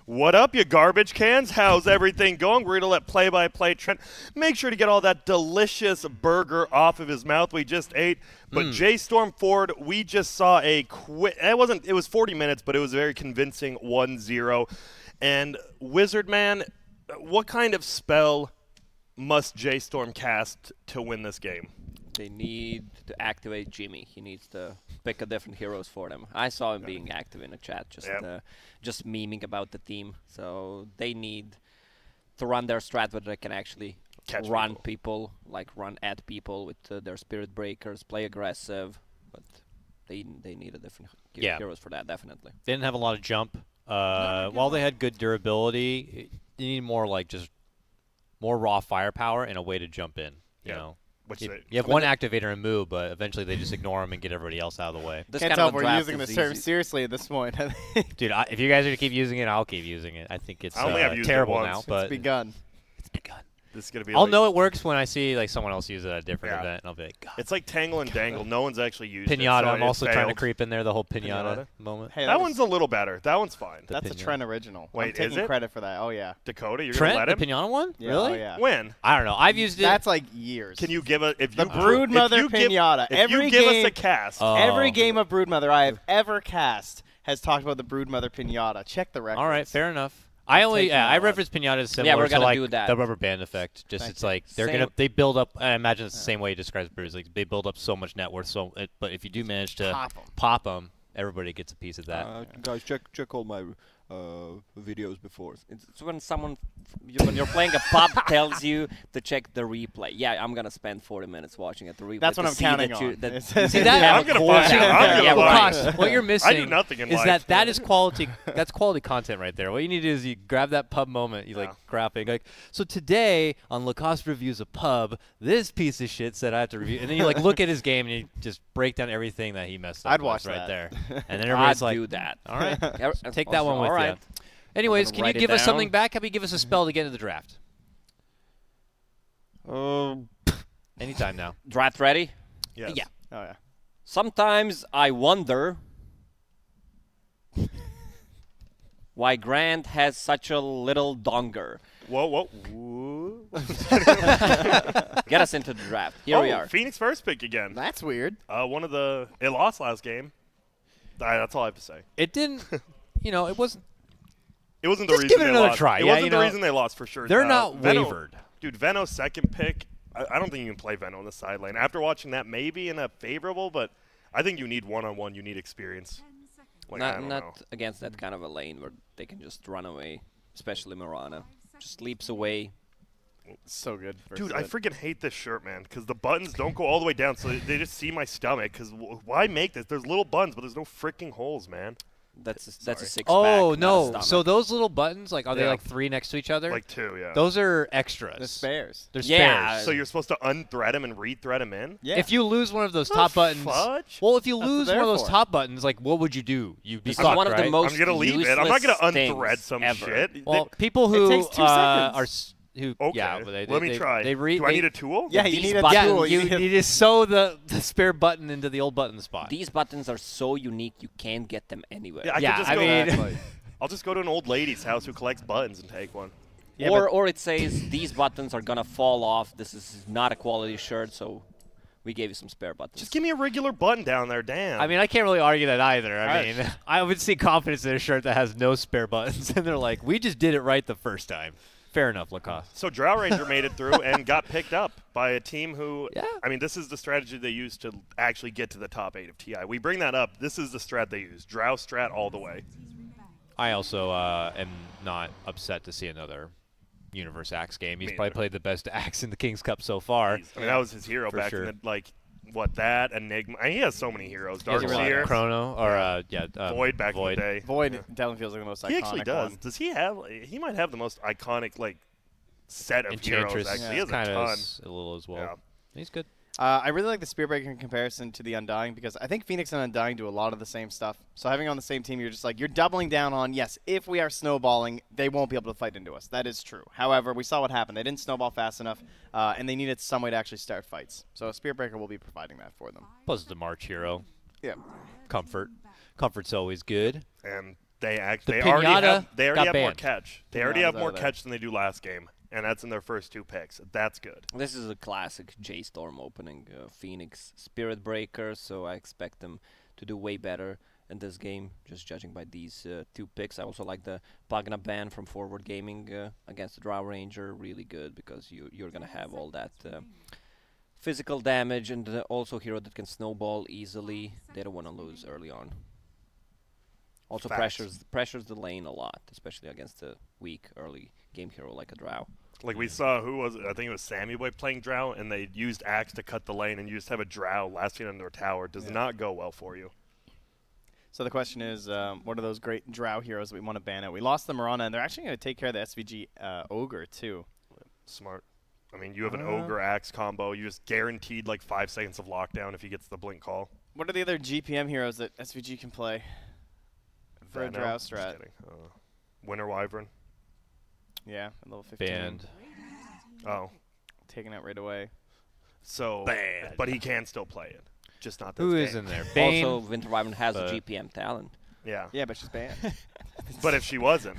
What up, you garbage cans? How's everything going? We're going to let play-by-play Trent make sure to get all that delicious burger off of his mouth we just ate. But J.Storm Ford, we just saw a it was 40 minutes, but it was a very convincing 1-0. And Wizard Man, what kind of spell must J.Storm cast to win this game? They need to activate Jimmy. He needs to pick a different heroes for them. I saw him being active in the chat, just memeing about the team. So they need to run their strat where they can actually run people, like run at people with their spirit breakers, play aggressive. But they need a different heroes for that, definitely. They didn't have a lot of jump. While they had good durability, you need more like just more raw firepower and a way to jump in. You know. You have one activator and move, but eventually they just ignore him and get everybody else out of the way. Can't tell if we're using this term seriously at this point. Dude, if you guys are going to keep using it, I'll keep using it. I think it's terrible now. But it's begun. It's begun. This is gonna be I'll know it works when I see like someone else use it at a different event, and I'll be like, God. It's like Tangle and Dangle. No one's actually used Pinata. it. So I'm also trying to creep in there, the whole pinata moment. Hey, that one's a little better. That one's fine. That's a Trent original. Wait, I'm taking credit for that. Oh, yeah. Dakota, you're Trent, going to let him? the pinata one? Yeah, really? Oh, yeah. When? I don't know. I've used it. That's like years. Can you give a the Broodmother pinata? If you give us a cast. Every game of Broodmother I have ever cast has talked about the Broodmother pinata. Check the records. All right, fair enough. I reference pinatas similar to like the rubber band effect. Just it's like they build up. I imagine it's the same way he describes brews. Like they build up so much net worth. But if you do manage to pop them, everybody gets a piece of that. Guys, check all my videos before. It's when when you're playing a pub tells you to check the replay. Yeah, I'm gonna spend 40 minutes watching it. The replay. That's what I'm counting on. See that? I'm gonna find out. What you're missing I do nothing in life. that is quality. That's quality content right there. What you need to do is you grab that pub moment. You like graphic. Like so today on Lacoste reviews a pub. This piece of shit said I have to review, and then you like look at his game and you just break down everything that he messed up. I'd watch right that. there, and then everybody's like, do that. All right, take that one with you. Anyways, can you give us something back? How about you give us a spell to get into the draft? Anytime now. Draft ready? Yes. Yeah. Oh, yeah. Sometimes I wonder why Grant has such a little donger. Whoa. Get us into the draft. Here we are. Phoenix first pick again. That's weird. It lost last game. That's all I have to say. It didn't, it wasn't. It wasn't the Just reason give it they another lost. try. It Yeah, wasn't the reason they lost for sure. They're not wavered. Dude, Veno's second pick, I don't think you can play Veno on the side lane. After watching that, maybe in a favorable, but I think you need one-on-one. You need experience. Like, not against that kind of a lane where they can just run away, especially Mirana. Just leaps away. So good. Dude, I freaking hate this shirt, man, because the buttons don't go all the way down, so they just see my stomach. Because why make this? There's little buttons, but there's no freaking holes, man. That's a six-pack. Oh, no. So those little buttons, like, are they like 3 next to each other? Like 2, yeah. Those are extras. The spares. They're spares. So you're supposed to unthread them and re-thread them in? Yeah. If you lose one of those top buttons. Fudge? Well, if you lose one of those top buttons, like, what would you do? You'd be stuck, one of the most I'm going to leave it. I'm not going to unthread some shit. Well, people who it takes 2 seconds. Okay. Yeah, let me try. Do I need a tool? Yeah, you need a tool. You need to sew the spare button into the old button spot. These buttons are so unique, you can't get them anywhere. Yeah, I'll just go to an old lady's house who collects buttons and take one. Yeah, or it says these buttons are going to fall off. This is not a quality shirt, so we gave you some spare buttons. Just give me a regular button down there, damn. I mean, I can't really argue that either. I mean, I would see confidence in a shirt that has no spare buttons, and they're like, we just did it right the first time. Fair enough, Lacoste. So Drow Ranger made it through and got picked up by a team who, I mean, this is the strategy they use to actually get to the top 8 of TI. We bring that up. This is the strat they use. Drow strat all the way. I also am not upset to see another Universe Axe game. He's probably played the best Axe in the King's Cup so far. I mean, that was his hero back in the, that, Enigma. He has so many heroes. Darkseer. Chrono, or, Void back in the day. Void definitely feels like the most iconic. He actually does. One. Does he have, he might have the most iconic, set of heroes, actually. He has a ton. A little as well. Yeah. He's good. I really like the Spearbreaker in comparison to the Undying because I think Phoenix and Undying do a lot of the same stuff. So having on the same team, you're just like, you're doubling down on, yes, if we are snowballing, they won't be able to fight into us. That is true. However, we saw what happened. They didn't snowball fast enough, and they needed some way to actually start fights. So Spearbreaker will be providing that for them. Plus the March hero. Yeah. Comfort. Comfort's always good. And They already have more catch. They already have more there. catch than they do last game, and that's in their first 2 picks. That's good. This is a classic J.Storm opening. Phoenix Spirit Breaker, so I expect them to do way better in this game, just judging by these 2 picks. I also like the Pagna ban from Forward Gaming against the Drow Ranger. Really good, because you're going to have all that physical damage, and also hero that can snowball easily. They don't want to lose early on. Also pressures the lane a lot, especially against a weak early game hero like a Drow. Like we saw, who was it? I think it was Sammy Boy playing Drow, and they used Axe to cut the lane, and you just have a Drow lasting under a tower. Does not go well for you. So the question is, what are those great Drow heroes that we want to ban out? We lost the Mirana, and they're actually going to take care of the SVG Ogre, too. Smart. I mean, you have an Ogre Axe combo. You just guaranteed like 5 seconds of lockdown if he gets the blink call. What are the other GPM heroes that SVG can play for a Drow strat? Winter Wyvern. Yeah, a level 15. Banned. Oh. Taken out right away. So, but he can still play it. Just not this Who game. is in there? Bane, also, Winter Wyvern has a GPM talent. Yeah. Yeah, but she's banned. But if she wasn't.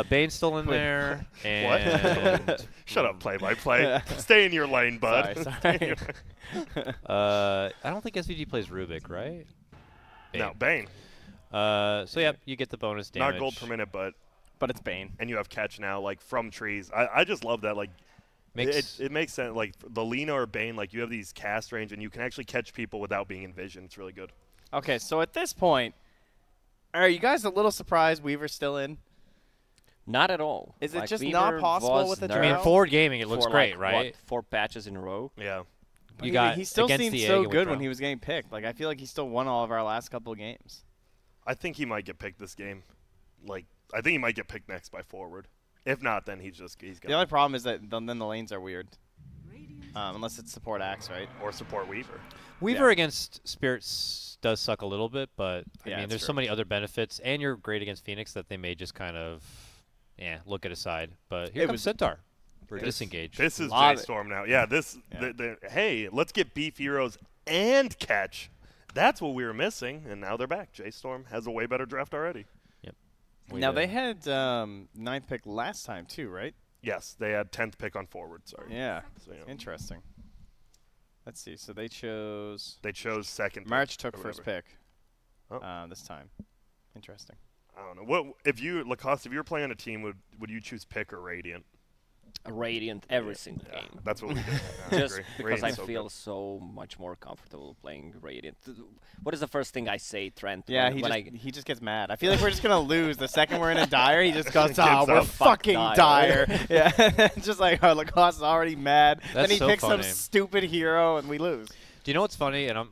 Bane's still in there. And what? Shut up, play-by-play. Stay in your lane, bud. Sorry. I don't think SVG plays Rubik, right? Bane. No, Bane. So, yep, you get the bonus damage. Not gold per minute, but it's Bane. And you have catch now, like, from trees. I just love that, like, it makes sense. Like, the Lina or Bane, like, you have these cast range, and you can actually catch people without being in vision. It's really good. Okay, so at this point, are you guys a little surprised Weaver's still in? Not at all. Is like it just Weaver not possible with the Drow? I mean, forward gaming, it looks great, like, right? What, 4 patches in a row? Yeah. He still seemed so good when he was getting picked. Like, I feel like he still won all of our last couple of games. I think he might get picked this game. Like, I think he might get picked next by forward. If not, then he's gone. The only problem is that then the lanes are weird. Unless it's support Axe, right? Or support Weaver. Weaver against Spirits does suck a little bit, but I mean, there's true. so many other benefits, and you're great against Phoenix that they may just kind of, look at aside. But here comes Centaur for disengage. This is J.Storm now. Yeah, hey, let's get beef heroes and catch. That's what we were missing, and now they're back. J.Storm has a way better draft already. Yep. Now, they had 9th pick last time, too, right? Yes, they had 10th pick on forward, sorry. Yeah, so, interesting. Let's see. So they chose... They chose second pick. March took first pick this time. Interesting. I don't know. What if you, Lacoste, if you were playing on a team, would you choose pick or Radiant? Radiant every single game. That's what we did. Just because I feel so much more comfortable playing Radiant. What is the first thing I say, Trent? Yeah, he just gets mad. I feel like we're just going to lose. The second we're in a dire, he just goes, we're fucking dire. Yeah, just like, Lacoste is already mad. That's then he picks funny. some stupid hero, and we lose. Do you know what's funny? And I'm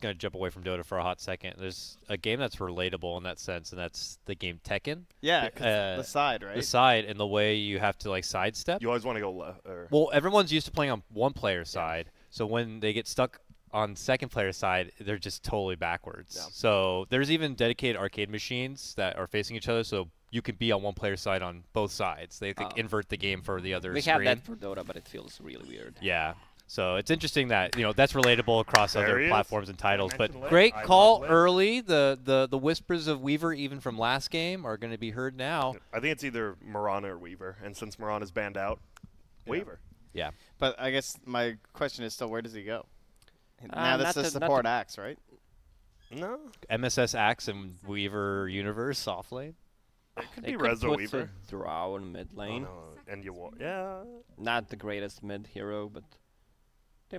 going to jump away from Dota for a hot second. There's a game that's relatable in that sense, and that's the game Tekken. Yeah, the side, right? The side and the way you have to, like, sidestep. You always want to go left. Well, everyone's used to playing on one player side, so when they get stuck on second player side, they're just totally backwards. Yeah. So there's even dedicated arcade machines that are facing each other, so you can be on one player side on both sides. They invert the game for the other screen. We have that for Dota, but it feels really weird. Yeah. So it's interesting that, that's relatable across other platforms and titles. But great I call early. The whispers of Weaver, even from last game, are going to be heard now. I think it's either Mirana or Weaver. And since Mirana's banned out, Weaver. Yeah. But I guess my question is still, where does he go? Now this is support Axe, right? No. MSS Axe and Weaver Universe soft lane. It could be Rezo Weaver. Drow in mid lane. Oh, no. And yeah. Not the greatest mid hero, but...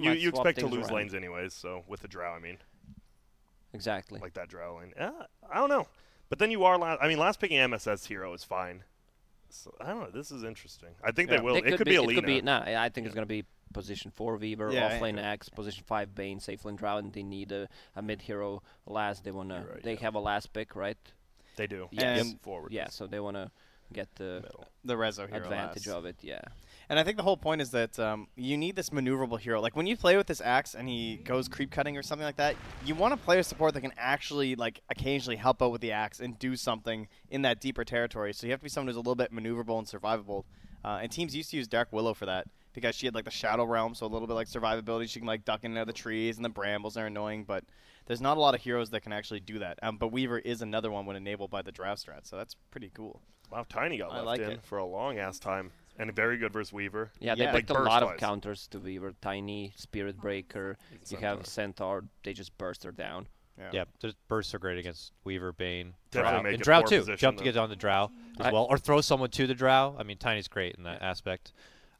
You expect to lose lanes anyways, so with the Drow, I mean. Exactly. Like that Drow lane. I don't know. But then you are last picking MSS hero is fine. So I don't know. This is interesting. I think they will. It could be a Lina. I think it's going to be position 4 Weaver, offlane Axe, position 5 Bane, safe lane Drow, and they need a mid hero last. They want to. They have a last pick, right? They do. Yes. Forward. Yeah, so they want to get the Rezo hero advantage last. of it. Yeah. And I think the whole point is that you need this maneuverable hero. Like, when you play with this Axe and he goes creep cutting or something like that, you want a player support that can actually, like, occasionally help out with the Axe and do something in that deeper territory. So you have to be someone who's a little bit maneuverable and survivable. And teams used to use Dark Willow for that because she had, like, the Shadow Realm, so a little bit, like, survivability. She can, like, duck in and out of the trees, and the brambles are annoying. But there's not a lot of heroes that can actually do that. But Weaver is another one when enabled by the Drow strat, so that's pretty cool. Wow, Tiny got left in for a long-ass time. And very good versus Weaver. Yeah, they picked a lot of counters to Weaver. Tiny, Spirit Breaker, you have Centaur, they just burst her down. Yeah, just bursts are great against Weaver, Bane, Drow. And Drow too. Jump to get on the Drow as well, or throw someone to the Drow. I mean, Tiny's great in that aspect.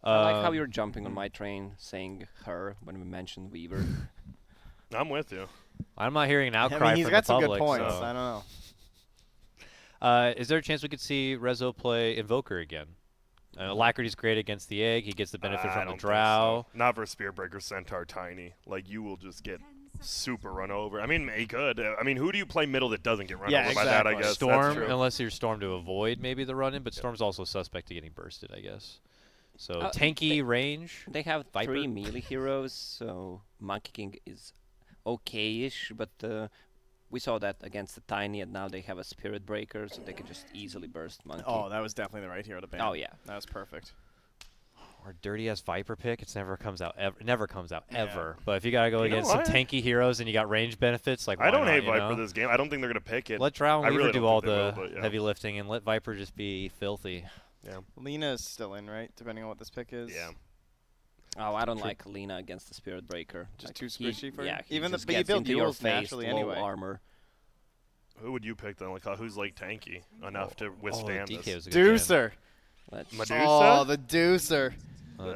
I like how you're jumping on my train, saying her when we mentioned Weaver. I'm with you. I'm not hearing an outcry from the public. He's got some good points. I don't know. Is there a chance we could see Rezo play Invoker again? Alacrity's great against the egg. He gets the benefit from the Drow. So. Not for Spearbreaker, Centaur, Tiny. Like, you will just get super run over. I mean, he could. I mean, who do you play middle that doesn't get run over by that, I guess? Storm, unless you're Storm to avoid maybe the run-in, but Storm's also suspect to getting bursted, I guess. So tanky range. They have Viper. 3 melee heroes, so Monkey King is okay-ish, but we saw that against the Tiny, and now they have a Spirit Breaker, so they can just easily burst Monkey. Oh, that was definitely the right hero to ban. Oh, yeah. That was perfect. Or dirty-ass Viper pick, it never comes out ever. It never comes out ever. But if you got to go against some tanky heroes and you got range benefits, like I don't hate Viper this game. I don't think they're going to pick it. Let Drow and Weaver do all the heavy lifting, and let Viper just be filthy. Yeah. Lena is still in, right? Depending on what this pick is. Yeah. Oh, I don't like Lena against the Spirit Breaker. Just too squishy for you? Yeah, even but you build duels naturally anyway. Armor. Who would you pick then? Like, who's like tanky enough to withstand this? Deucer. Medusa? Oh, the Deucer.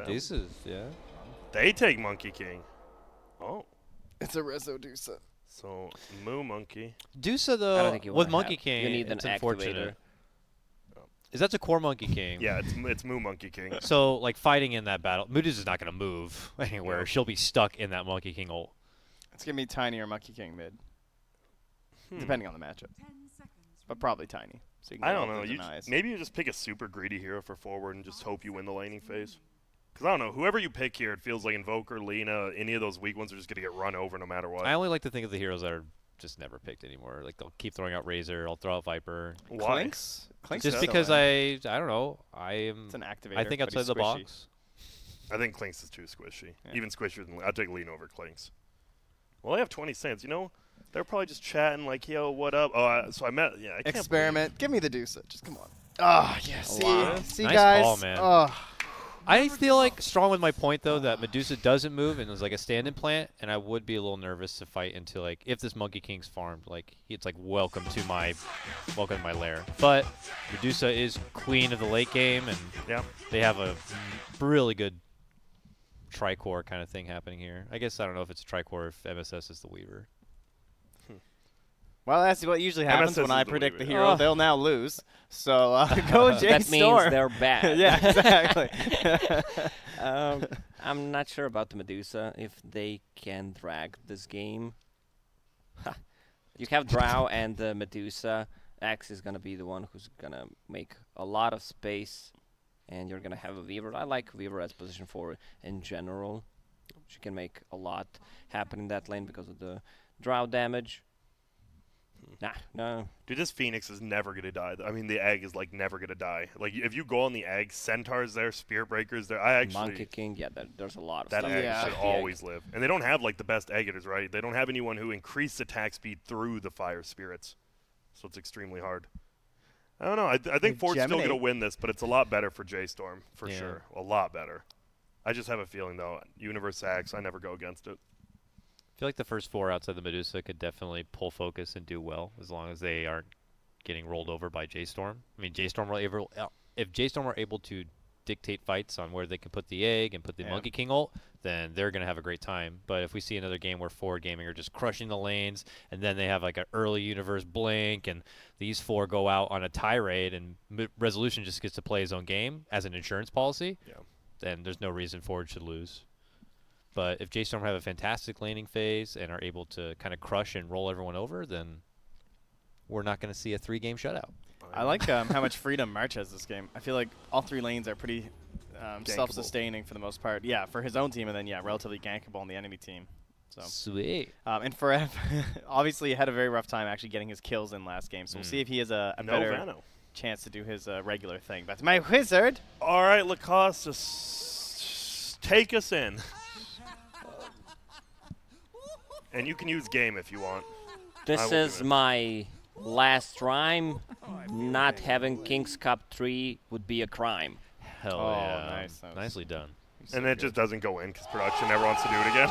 Deuces, yeah. They take Monkey King. Oh. It's a Rezo Deucer. So, Moo Monkey. Deucer, though, with Monkey King, you need it's an unfortunate. Is that's a core Monkey King? Yeah, it's Moo Monkey King. So, like, fighting in that battle, Medusa's not going to move anywhere. She'll be stuck in that Monkey King ult. It's going to be Tiny or Monkey King mid. Depending on the matchup. But probably Tiny. So you can I don't know. Maybe you just pick a super greedy hero for forward and just hope you win the laning phase. Because I don't know. Whoever you pick here, it feels like Invoker, Lena, any of those weak ones are just going to get run over no matter what. I only like to think of the heroes that are just never picked anymore. Like, they'll keep throwing out Razor. I'll throw out Viper. Why? Clinks just because I don't know. It's an activator. I think outside the box. I think Clinks is too squishy. Yeah. Even squishier than I'd take Lena over Clinks. Well, I have 20 cents. You know, they're probably just chatting like, yo, what up? Oh, so I met, I can't Experiment. Give me the Deuce. Just come on. Oh, yeah. See, nice guys. Ball, man. Oh. I feel like strong with my point, though, that Medusa doesn't move and is like a stand-in plant, and I would be a little nervous to fight into, like, if this Monkey King's farmed, like, it's like, welcome to my lair. But Medusa is queen of the late game, and they have a really good tri-core kind of thing happening here. I guess I don't know if it's a tri-core if MSS is the Weaver. Well, that's what usually happens when I predict the hero. They'll now lose. So go J.Storm. That means they're bad. Yeah, exactly. I'm not sure about the Medusa, if they can drag this game. You have Drow and the Medusa. Axe is going to be the one who's going to make a lot of space, and you're going to have a Weaver. I like Weaver as position 4 in general. She can make a lot happen in that lane because of the Drow damage. Nah, no. Dude, this Phoenix is never going to die. I mean, the egg is, like, never going to die. Like, if you go on the egg, Centaur's there, Spear Breaker's there. Monkey King, yeah, there's a lot of that stuff. That egg should always live. And they don't have, like, the best egg hitters, right? They don't have anyone who increased attack speed through the Fire Spirits. So it's extremely hard. I don't know. I think Ford's still going to win this, but it's a lot better for J.Storm, for sure. A lot better. I just have a feeling, though, Universe Axe, I never go against it. I feel like the first 4 outside the Medusa could definitely pull focus and do well as long as they aren't getting rolled over by J.Storm. I mean, if J.Storm were able to dictate fights on where they can put the egg and put the Monkey King ult, then they're going to have a great time. But if we see another game where Forward Gaming are just crushing the lanes, and then they have like an early universe blink, and these 4 go out on a tirade, and Resolution just gets to play his own game as an insurance policy, then there's no reason Forward should lose. But if J.Storm have a fantastic laning phase and are able to kind of crush and roll everyone over, then we're not going to see a 3-game shutout. I like how much freedom March has this game. I feel like all 3 lanes are pretty self-sustaining for the most part. Yeah, for his own team, and then, relatively gankable on the enemy team. So sweet. And for obviously, he had a very rough time actually getting his kills in last game. So we'll see if he has a better chance to do his regular thing. That's my wizard. All right, Lacoste, just take us in. And you can use game if you want. This is my last rhyme. Not having King's Cup 3 would be a crime. Hell yeah. Nice. Nicely done. And it just doesn't go in because production never wants to do it again.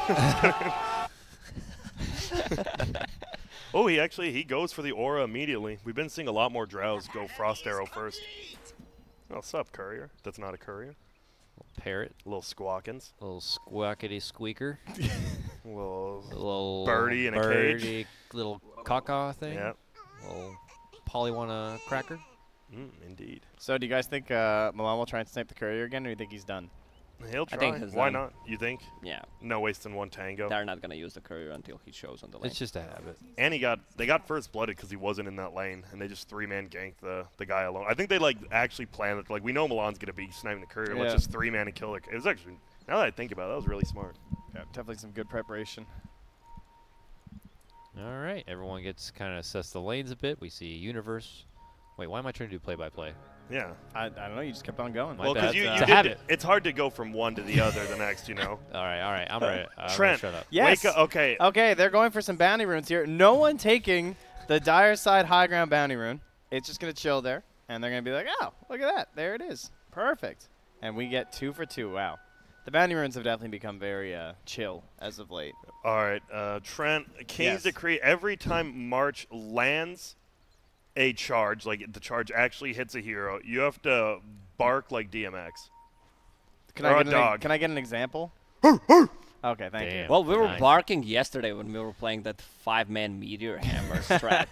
Oh, he goes for the aura immediately. We've been seeing a lot more drows go Frost Arrow first. Oh, sup, courier? That's not a courier. Parrot. Little squawkins. Little squawkity squeaker. little birdie in a cage. Little caca thing. Yeah. Little polywana cracker. Indeed. So do you guys think Milan will try and snipe the courier again, or do you think he's done? He'll try. I think Why not? You think? Yeah. No wasting one tango. They're not going to use the courier until he shows on the lane. It's just a habit. And they got first blooded because he wasn't in that lane, and they just 3-man ganked the guy alone. I think they actually planned it. Like, we know Milan's going to be sniping the courier. Let's just 3-man and kill it. It was actually, now that I think about it, that was really smart. Yeah, definitely some good preparation. All right, everyone gets kind of assess the lanes a bit. We see Universe. Wait, why am I trying to do play-by-play? Yeah. I don't know. You just kept on going. Well, because it's hard to go from one to the other the next, you know. All right. I'm ready. Trent, shut up. Yes. Wake up. Okay. Okay, they're going for some bounty runes here. No one taking the Dire Side high ground bounty rune. It's just going to chill there, and they're going to be like, oh, look at that. There it is. Perfect. And we get 2 for 2. Wow. The bounty runes have definitely become very chill as of late. All right. Trent, King's Decree, every time March lands a charge, like the charge actually hits a hero, you have to bark like DMX. Can I get an example? Okay, thank you. Well, we were barking yesterday when we were playing that 5-man meteor hammer strat.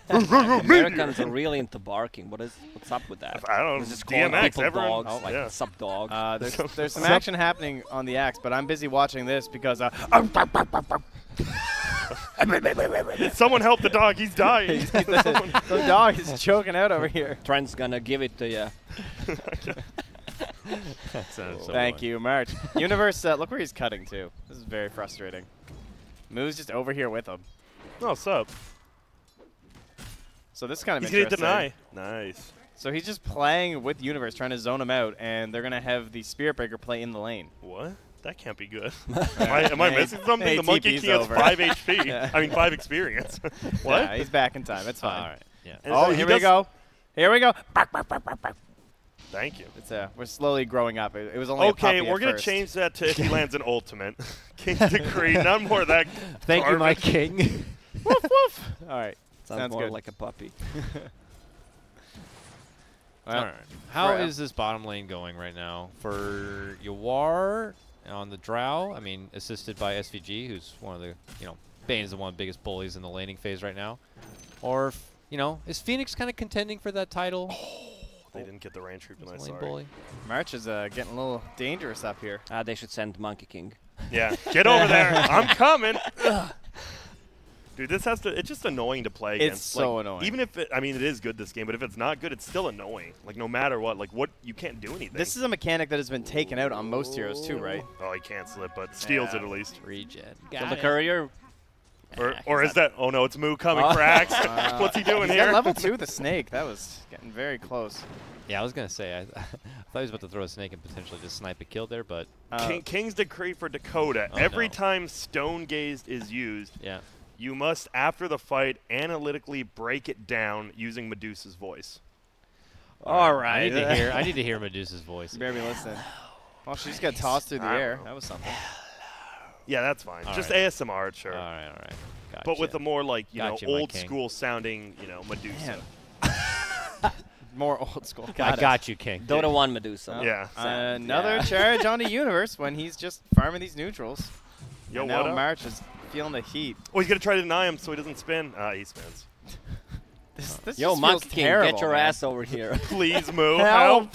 Americans are really into barking. What's up with that? I don't know. Just DMX, everyone. Dogs, like sup dog. There's some action happening on the axe, but I'm busy watching this because someone help the dog. He's dying. The dog is choking out over here. Trent's gonna give it to you. Thank you, March. Universe, look where he's cutting to. This is very frustrating. Moo's just over here with him. Oh, sup? So this is kind of interesting. He's going to deny. Nice. So he's just playing with Universe, trying to zone him out, and they're going to have the Spirit Breaker play in the lane. What? That can't be good. Am I missing something? Hey, the Monkey King has 5 HP. Yeah. I mean, 5 experience. What? Yeah, he's back in time. It's fine. All right. Yeah. Oh, here we go. Here we go. Thank you. We're slowly growing up. It was only okay. We're gonna change that to if he lands an ultimate. King's Decree. None more of that. Thank you, my king. Woof woof. All right. Sounds more like a puppy. Well, all right. How is this bottom lane going right now for Yawar on the Drow? I mean, assisted by SVG, who's one of the Bane is one of the biggest bullies in the laning phase right now. Or is Phoenix kind of contending for that title? They didn't get the rain troop, and Lane bully. March is getting a little dangerous up here. They should send Monkey King. Yeah, get over there. I'm coming. Dude, this has to. It's just annoying to play against. It's so annoying. Even if it is good this game, but if it's not good, it's still annoying. Like no matter what, you can't do anything. This is a mechanic that has been taken out on most heroes too, right? Oh, he cancels it, but steals it at least. Regen. Kill the courier. Or is that? Oh no, it's Moo coming for Axe. What's he doing here? Level 2, the snake. That was getting very close. Yeah, I was gonna say. I thought he was about to throw a snake and potentially just snipe a kill there, but King's Decree for Dakota. Every time Stone Gazed is used, you must, after the fight, analytically break it down using Medusa's voice. All right. I need to hear Medusa's voice. You better be listening. Well, she just got tossed through the air. That was something. Yeah, that's fine. Just ASMR, sure. All right. Gotcha. But with the more old school sounding, Medusa. More old school. I got you, King. Dota 1 Medusa. Yeah. Another charge on the Universe when he's just farming these neutrals. Yo, and now March is feeling the heat. Oh, he's going to try to deny him so he doesn't spin. He spins. This Yo, Monkey King, get your man. ass over here. Please, Moo. Help.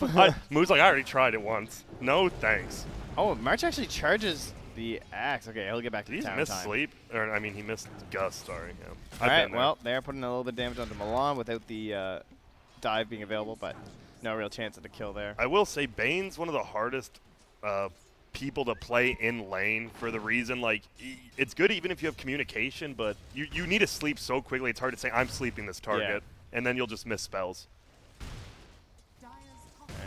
Moo's like, I already tried it once. No, thanks. Oh, March actually charges the axe. Okay, he'll get back to Did town he miss time. sleep? Or, I mean, he missed Gust, sorry. Yeah. All right, well, they're putting a little bit of damage onto Milan without the dive being available, but no real chance of the kill there. I will say Bane's one of the hardest people to play in lane for the reason, it's good even if you have communication, but you need to sleep so quickly, it's hard to say, I'm sleeping this target, and then you'll just miss spells.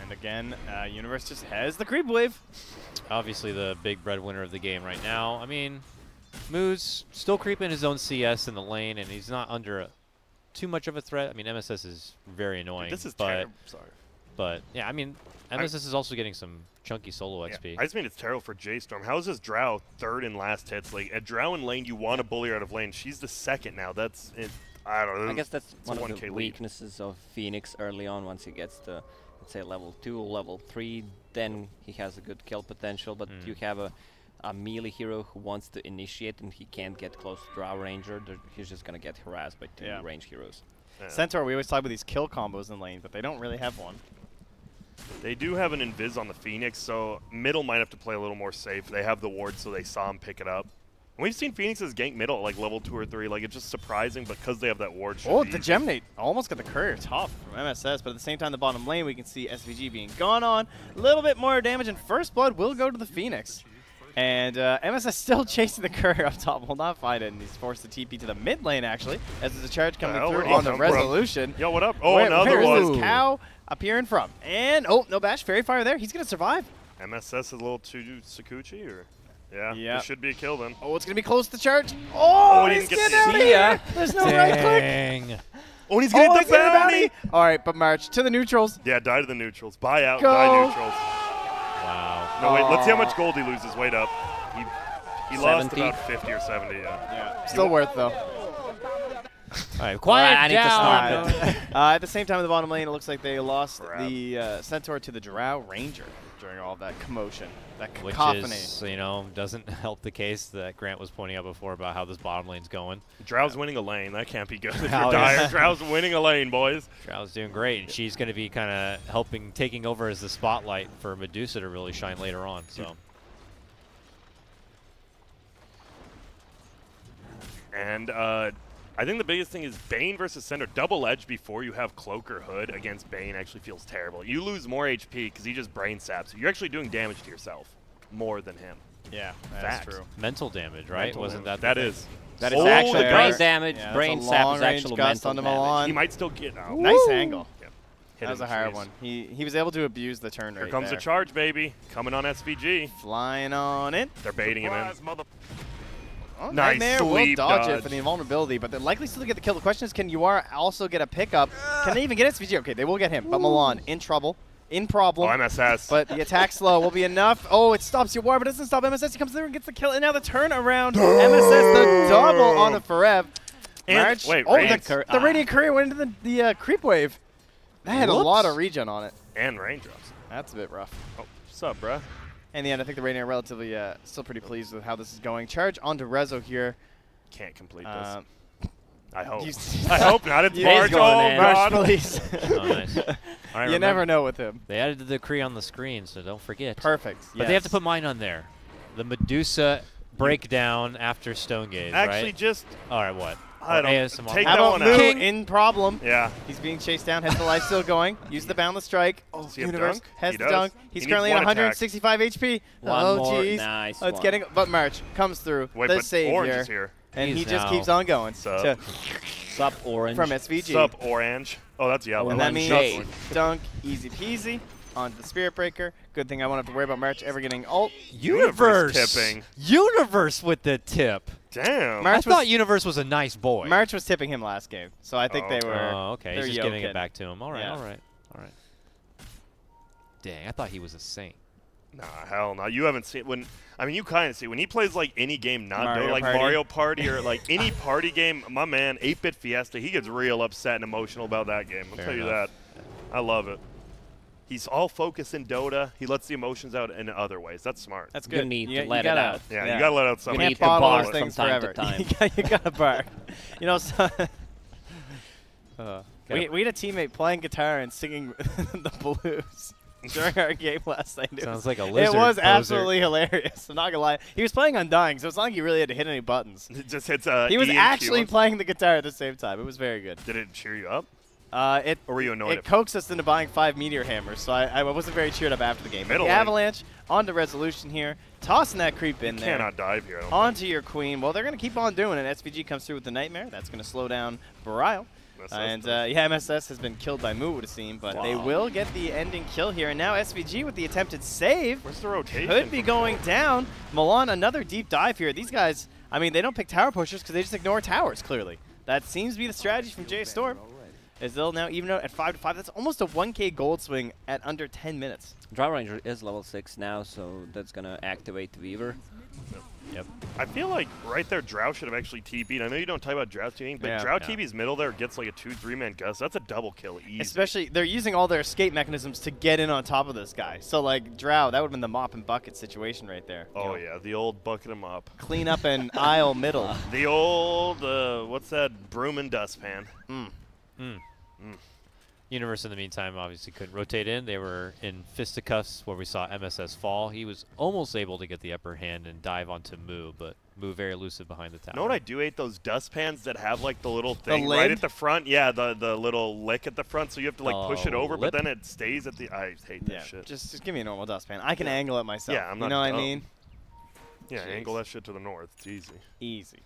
And again, Universe just has the creep wave. Obviously the big breadwinner of the game right now. I mean, Moo's still creeping his own CS in the lane, and he's not under too much of a threat. I mean, MSS is very annoying. This is terrible. Sorry. But, yeah, I mean, MSS is also getting some chunky solo XP. I just mean it's terrible for J.Storm. How is this Drow third in last hits? Like, a Drow in lane, you want to bully her out of lane. She's the second now. That's it. I don't know. I guess that's one of the weaknesses of Phoenix early on. Once he gets to, let's say, level 2 or level 3, then he has a good kill potential. But you have a melee hero who wants to initiate and he can't get close to Drow Ranger. He's just going to get harassed by 2 range heroes. Yeah. Centaur, we always talk about these kill combos in lane, but they don't really have one. They do have an invis on the Phoenix, so middle might have to play a little more safe. They have the ward, so they saw him pick it up. And we've seen Phoenix's gank middle at like level 2 or 3. Like, it's just surprising because they have that ward. Oh, the Geminate almost got the courier tough from MSS, but at the same time, the bottom lane, we can see SVG being gone on. A little bit more damage, and first blood will go to the Phoenix. And MSS still chasing the courier up top. Will not find it, and he's forced to TP to the mid lane, actually, as there's a charge coming through on the resolution. Yo, what up? Oh, another one. Where's this cow appearing from? And, oh, no bash. Fairy Fire there. He's going to survive. MSS is a little too Sakuchi, or? Yeah, this should be a kill then. Oh, it's going to be close to charge. Oh, he's getting out of here. There's no right click. Oh, and he's getting the bounty. All right, but March to the neutrals. Yeah, die to the neutrals. Buy out, die neutrals. Wow. No, wait, let's see how much gold he loses. Wait up. He lost about 50 or 70, yeah. Still worth, though. All right, quiet down. At the same time, in the bottom lane, it looks like they lost the Centaur to the Drow Ranger during all that commotion, that cacophony. Which is, you know, doesn't help the case that Grant was pointing out before about how this bottom lane's going. Drow's winning a lane. That can't be good if you're dire. Drow's winning a lane, boys. Drow's doing great, and she's going to be kind of taking over as the spotlight for Medusa to really shine later on. So. And I think the biggest thing is Bane versus Cinder. Double edge before you have Cloak or Hood against Bane actually feels terrible. You lose more HP because he just brain saps you. You're actually doing damage to yourself more than him. Yeah, that's true. Mental damage, right? Mental Wasn't damage. that That is. That is actually brain damage. Yeah, brain sap is actual mental damage. He might still get out. Nice angle. Yeah. That was a hard one. He was able to abuse the turn rate. Here comes the charge, baby. Coming on SVG. Flying on it. They're baiting him in. Oh, nice Nightmare will sleep dodge it for the invulnerability, but they're likely still to get the kill. The question is, can UR also get a pickup? Can they even get SVG? Okay, they will get him, but Milan in trouble, in problem. Oh, MSS. But the attack slow will be enough. Oh, it stops UR, but it doesn't stop MSS. He comes through and gets the kill, and now the turnaround. MSS, the double on the Forev. And wait, the Radiant Courier went into the creep wave. That had a lot of regen on it. And raindrops. That's a bit rough. Oh, what's up, bruh? In the end, I think the Radiant are relatively still pretty pleased with how this is going. Charge onto Rezo here. Can't complete this. I hope. I hope not. It's March. Oh, March, please. Oh, nice. Right, you never know with him. They added the decree on the screen, so don't forget. Perfect. But they have to put mine on there. The Medusa breakdown after Stone Gaze, actually, right? just. All right, what? I don't ASMR. take How that about one Moo out. in problem? Yeah. He's being chased down. Has the life still going. Use the boundless strike. Oh, Universe dunk? has He the does. dunk. He's currently at 165 HP. One more. Jeez. Nice. Oh, it's getting. But March comes through. Wait, the but save Orange here. is here. And He's he just now keeps on going. Sup Orange. From SVG. Sup Orange. Oh, that's yellow. And that means Jade. dunk, easy peasy, onto the Spirit Breaker. Good thing I won't have to worry about March ever getting ult. Universe tipping. Universe with the tip. Damn. I thought Universe was a nice boy. March was tipping him last game, so I think they were. Oh, okay. He's just giving it back to him. All right, Yeah. all right, all right. Dang, I thought he was a saint. Nah, hell no. You haven't seen when. I mean, you kind of see when he plays like any game, not Mario Dota, like Party. Mario Party or like any party game. My man, 8-Bit Fiesta, he gets real upset and emotional about that game. I'll tell you that. I love it. He's all focused in Dota. He lets the emotions out in other ways. That's smart. That's good. You need to let it out. Yeah, you gotta let out some. You You need can't to bottle bark those things from time forever. to time. You gotta bark. You know, so we had a teammate playing guitar and singing the blues during our game last night. Sounds like a lizard. It was poser. absolutely hilarious. I'm not gonna lie. He was playing Undying, so it's not like he really had to hit any buttons. It just hits He was E and actually Q. playing the guitar at the same time. It was very good. Did it cheer you up? Or were you annoyed? It coaxed us into buying 5 Meteor Hammers, so I wasn't very cheered up after the game. But Middle the lane. Avalanche onto Resolution here, tossing that creep in there. Cannot dive here. I don't Onto your Queen. Well, they're going to keep on doing it. SVG comes through with the Nightmare. That's going to slow down Barial. And yeah, MSS has been killed by Moo, it would seem, but they will get the ending kill here. And now SVG with the attempted save. Where's the rotation? Could be going down. Milan, another deep dive here. These guys, I mean, they don't pick tower pushers because they just ignore towers, clearly. That seems to be the strategy from J.Storm. As they'll now even out at 5-5. That's almost a 1K gold swing at under 10 minutes. Drow Ranger is level 6 now, so that's going to activate Weaver. Yep. I feel like right there, Drow should have actually TP'd. I know you don't talk about Drow TPing, but Drow TP's middle there gets like a 2-3-man gust. That's a double kill easy. Especially, they're using all their escape mechanisms to get in on top of this guy. So, like, Drow, that would have been the mop and bucket situation right there. Oh, yeah, the old bucket him up. Clean up an aisle middle. The old, what's that, broom and dustpan. Universe, in the meantime, obviously couldn't rotate in. They were in fisticuffs where we saw MSS fall. He was almost able to get the upper hand and dive onto Moo, but Moo very elusive behind the tower. You know what I do hate? Those dustpans that have like the little thing right at the front. Yeah, the little lick at the front, so you have to like push it over, but then it stays at the. I hate that shit. Just give me a normal dustpan. I can angle it myself. Yeah, I'm not. You know what I mean? Yeah, angle that shit to the north. It's easy. Easy.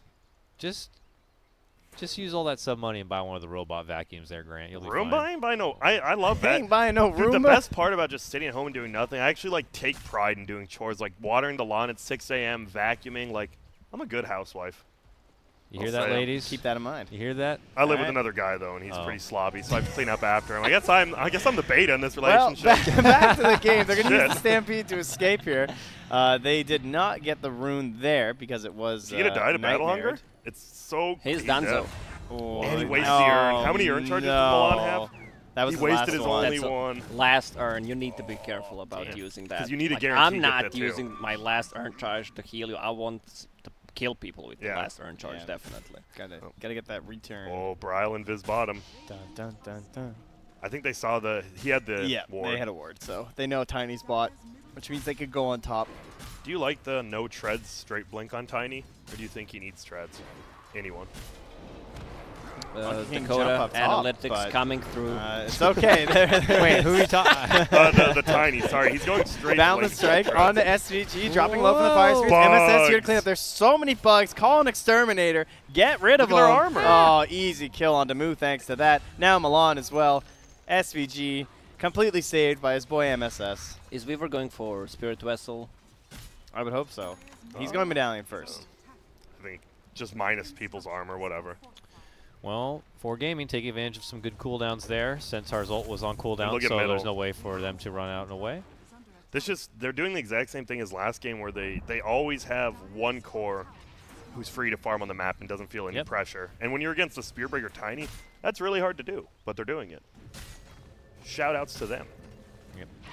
Just use all that sub money and buy one of the robot vacuums there, Grant. You'll be fine. Buying? Buy no. I love that. Ain't buying no Roomba. Dude, the best part about just sitting at home and doing nothing, I actually like take pride in doing chores, like watering the lawn at 6 a.m., vacuuming. Like, I'm a good housewife. You hear that, ladies? Keep that in mind. You hear that? I live with another guy though, and he's pretty sloppy, so I have to clean up after him. I guess I'm the beta in this relationship. Well, back to the game. They're gonna use the Stampede to escape here. They did not get the rune there because it was. Did he die to battle hunger? It's so. He's Danzo. Oh, and he wasted the urn. How many urn charges did Milan have? That was he wasted his only one. Last urn. You need to be careful about using that. Because you need to guarantee I'm not using my last urn charge to heal you. I want to kill people with the last urn charge, definitely. Gotta get that return. Oh, Bryle and Viz bottom. Dun, dun, dun, dun. I think they saw he had the ward. They had a ward, so they know Tiny's bot, which means they could go on top. Do you like the no treads straight blink on Tiny, or do you think he needs treads? Anyone? Dakota analytics coming through. It's okay. Wait, who are you talking? The Tiny. Sorry, he's going straight. Balance strike on the SVG, dropping low from the fire spirits. MSS here to clean up. There's so many bugs. Call an exterminator. Get rid of them. Their armor. Oh, easy kill on Damu thanks to that. Now Milan as well. SVG completely saved by his boy MSS. Is Weaver going for Spirit Vessel? I would hope so. He's going Medallion first. I think just minus people's armor, whatever. Well, for gaming, taking advantage of some good cooldowns there. Centaur's ult was on cooldown, so there's no way for them to run out and away. They're doing the exact same thing as last game, where they always have one core who's free to farm on the map and doesn't feel any pressure. And when you're against a Spearbreaker Tiny, that's really hard to do, but they're doing it. Shout-outs to them.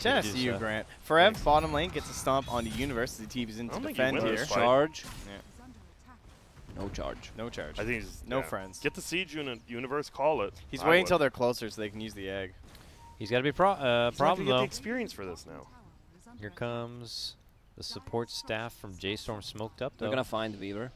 Chance to you, Grant. Forev, bottom lane, gets a stomp on the Universe as he TPs into defend here. Charge. No charge. No charge. I think he's no friends. Get the Siege Universe, call it. He's waiting until they're closer so they can use the egg. He's got to be problem, though. Get the experience for this now. Here comes the support staff from J.Storm smoked up, though. They're going to find Weaver.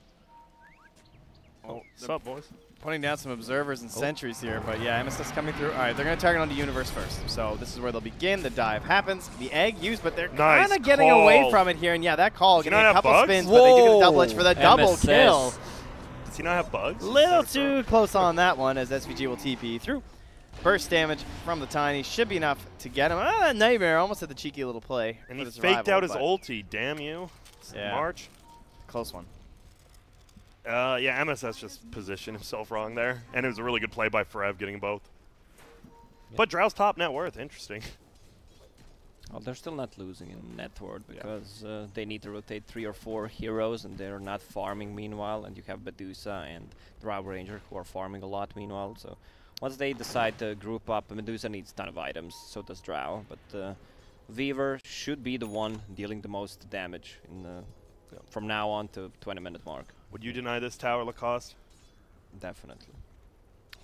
Oh, what's up, boys? Putting down some observers and sentries here, but yeah, MSS coming through. All right, they're going to target on the Universe first. So this is where they'll begin. The dive happens. The egg used, but they're kind of getting away from it here. And yeah, that call, getting a couple spins, but they do get a double edge for the double kill. Does he not have bugs? Little too close on that one as SVG will TP through. Burst damage from the Tiny should be enough to get him. Ah, Nightmare almost had the cheeky little play. And he faked out his ulti. Damn you. Yeah. March. Close one. Yeah, MSS just positioned himself wrong there. And it was a really good play by Forev getting both. Yep. But Drow's top net worth. Interesting. Well, they're still not losing in net worth because they need to rotate 3 or 4 heroes and they're not farming meanwhile. And you have Medusa and Drow Ranger who are farming a lot meanwhile. So once they decide to group up, Medusa needs a ton of items, so does Drow. But Weaver should be the one dealing the most damage in from now on to 20-minute mark. Would you deny this tower, Lacoste? Definitely.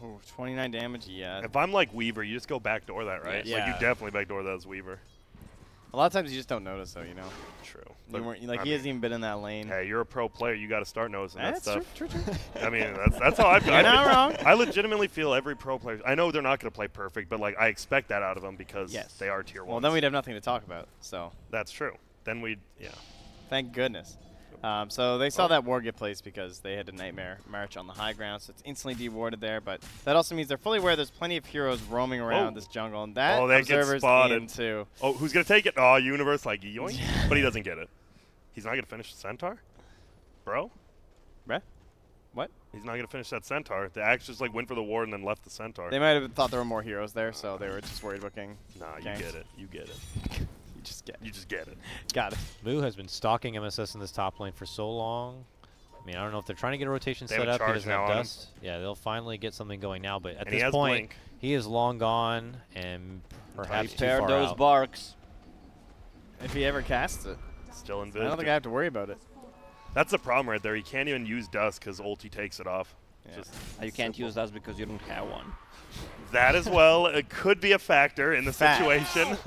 Oh, 29 damage, yeah. If I'm like Weaver, you just go backdoor that, right? Yeah. Like, you definitely backdoor that as Weaver. A lot of times you just don't notice, though, you know? True. He hasn't even been in that lane. Hey, you're a pro player. You got to start noticing that stuff. True. I mean, that's how I've You're not wrong. I legitimately feel every pro player. I know they're not going to play perfect, but like I expect that out of them because they are tier 1. Well, then we'd have nothing to talk about. So that's true. Then Thank goodness. So they saw that ward get placed because they had a Nightmare March on the high ground, so it's instantly dewarded there. But that also means they're fully aware there's plenty of heroes roaming around this jungle, and that observer's in too. Oh, who's gonna take it? Oh, Universe, like yoink, but he doesn't get it. He's not gonna finish the Centaur, bro. Right? What? He's not going to finish that Centaur. The Axe just like went for the ward and then left the Centaur. They might have thought there were more heroes there, so they were just worried about getting Nah, ganked. you get it. You get it. You just get it. it. Got it. Moo has been stalking MSS in this top lane for so long. I mean, I don't know if they're trying to get a rotation They set have a up. He charge doesn't now have on him. dust. Yeah, they'll finally get something going now. But at And he this has point, blink. he is long gone and perhaps too Prepare far those out. barks. If he ever casts it, Still in I don't think I have to worry about it. That's the problem right there. You can't even use dust because ulti takes it off. Yeah. Just You can't simple. use that because you don't have one. That as well. It could be a factor in the Facts. situation.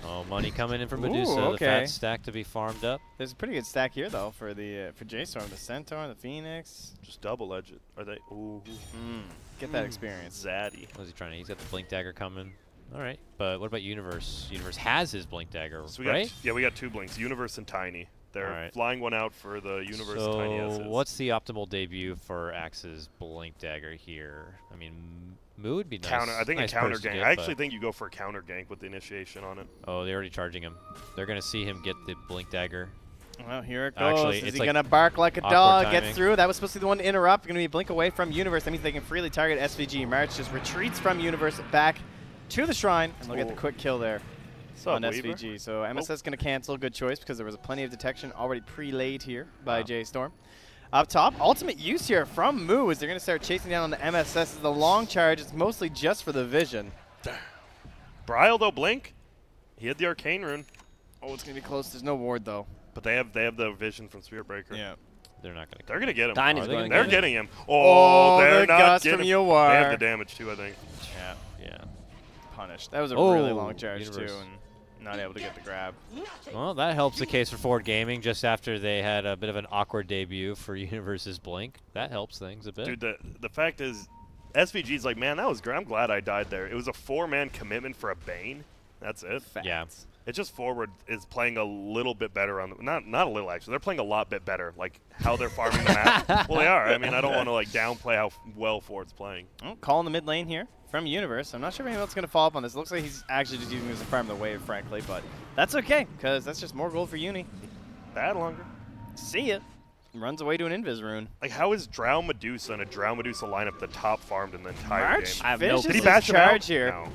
Oh, money coming in from Ooh, Medusa. The okay. fat stack to be farmed up. There's a pretty good stack here though for the for J.Storm, the Centaur, the Phoenix. Just double edge it. Are they? Ooh. Get that experience. Zaddy. What is he trying to? He's got the blink dagger coming. All right, but what about Universe? Universe has his blink dagger, So we right? got, we got 2 blinks, Universe and Tiny. They're Alright. flying one out for the Universe So Tiny S's. what's the optimal debut for Axe's blink dagger here? I mean, Moo would be nice. counter? I think nice a counter purse to gank. get, I actually but- think you go for a counter gank with the initiation on it. Oh, they're already charging him. They're gonna see him get the blink dagger. Well, here it goes. Actually, Is it's he like gonna bark like a awkward dog? timing. Gets through. That was supposed to be the one to interrupt. Gonna be a blink away from Universe. That means they can freely target SVG. March just retreats from Universe back to the shrine, and they'll get the quick kill there on SVG. So MSS going to cancel. Good choice because there was plenty of detection already pre-laid here by J.Storm. Up top, ultimate use here from Moo as they're going to start chasing down on the MSS. The long charge is mostly just for the vision. Bryle though, blink. He had the arcane rune, Oh, it's going to be close. There's no ward though. but they have the vision from Spirit Breaker. Yeah. They're not gonna. They're gonna get him. Tiny's Are they going They're to getting him. Oh, they're the not gust getting from him. Yawar. They have the damage too, I think. Yeah. Punished. That was a Oh, really long charge Universe. too, and not able to get the grab. Well, that helps the case for Ford Gaming just after they had a bit of an awkward debut for Universe's blink. That helps things a bit. Dude, the fact is, SVG's like, man, that was great. I'm glad I died there. It was a 4-man commitment for a Bane. That's it. Yeah. It's just Forward is playing a little bit better on the not a little actually. They're playing a lot bit better. Like how they're farming the map. Well, they are. I mean, I don't want to like downplay how well Ford's playing. Oh, call in the mid lane here from Universe. I'm not sure if anyone's going to follow up on this. It looks like he's actually just using this to farm the wave, frankly, but that's okay because that's just more gold for Uni. Bad longer. See ya. Runs away to an Invis rune. Like how is Drow Medusa and a Drow Medusa lineup the top farmed in the entire March game? I have no finishes Did he his bash him out? charge here. No.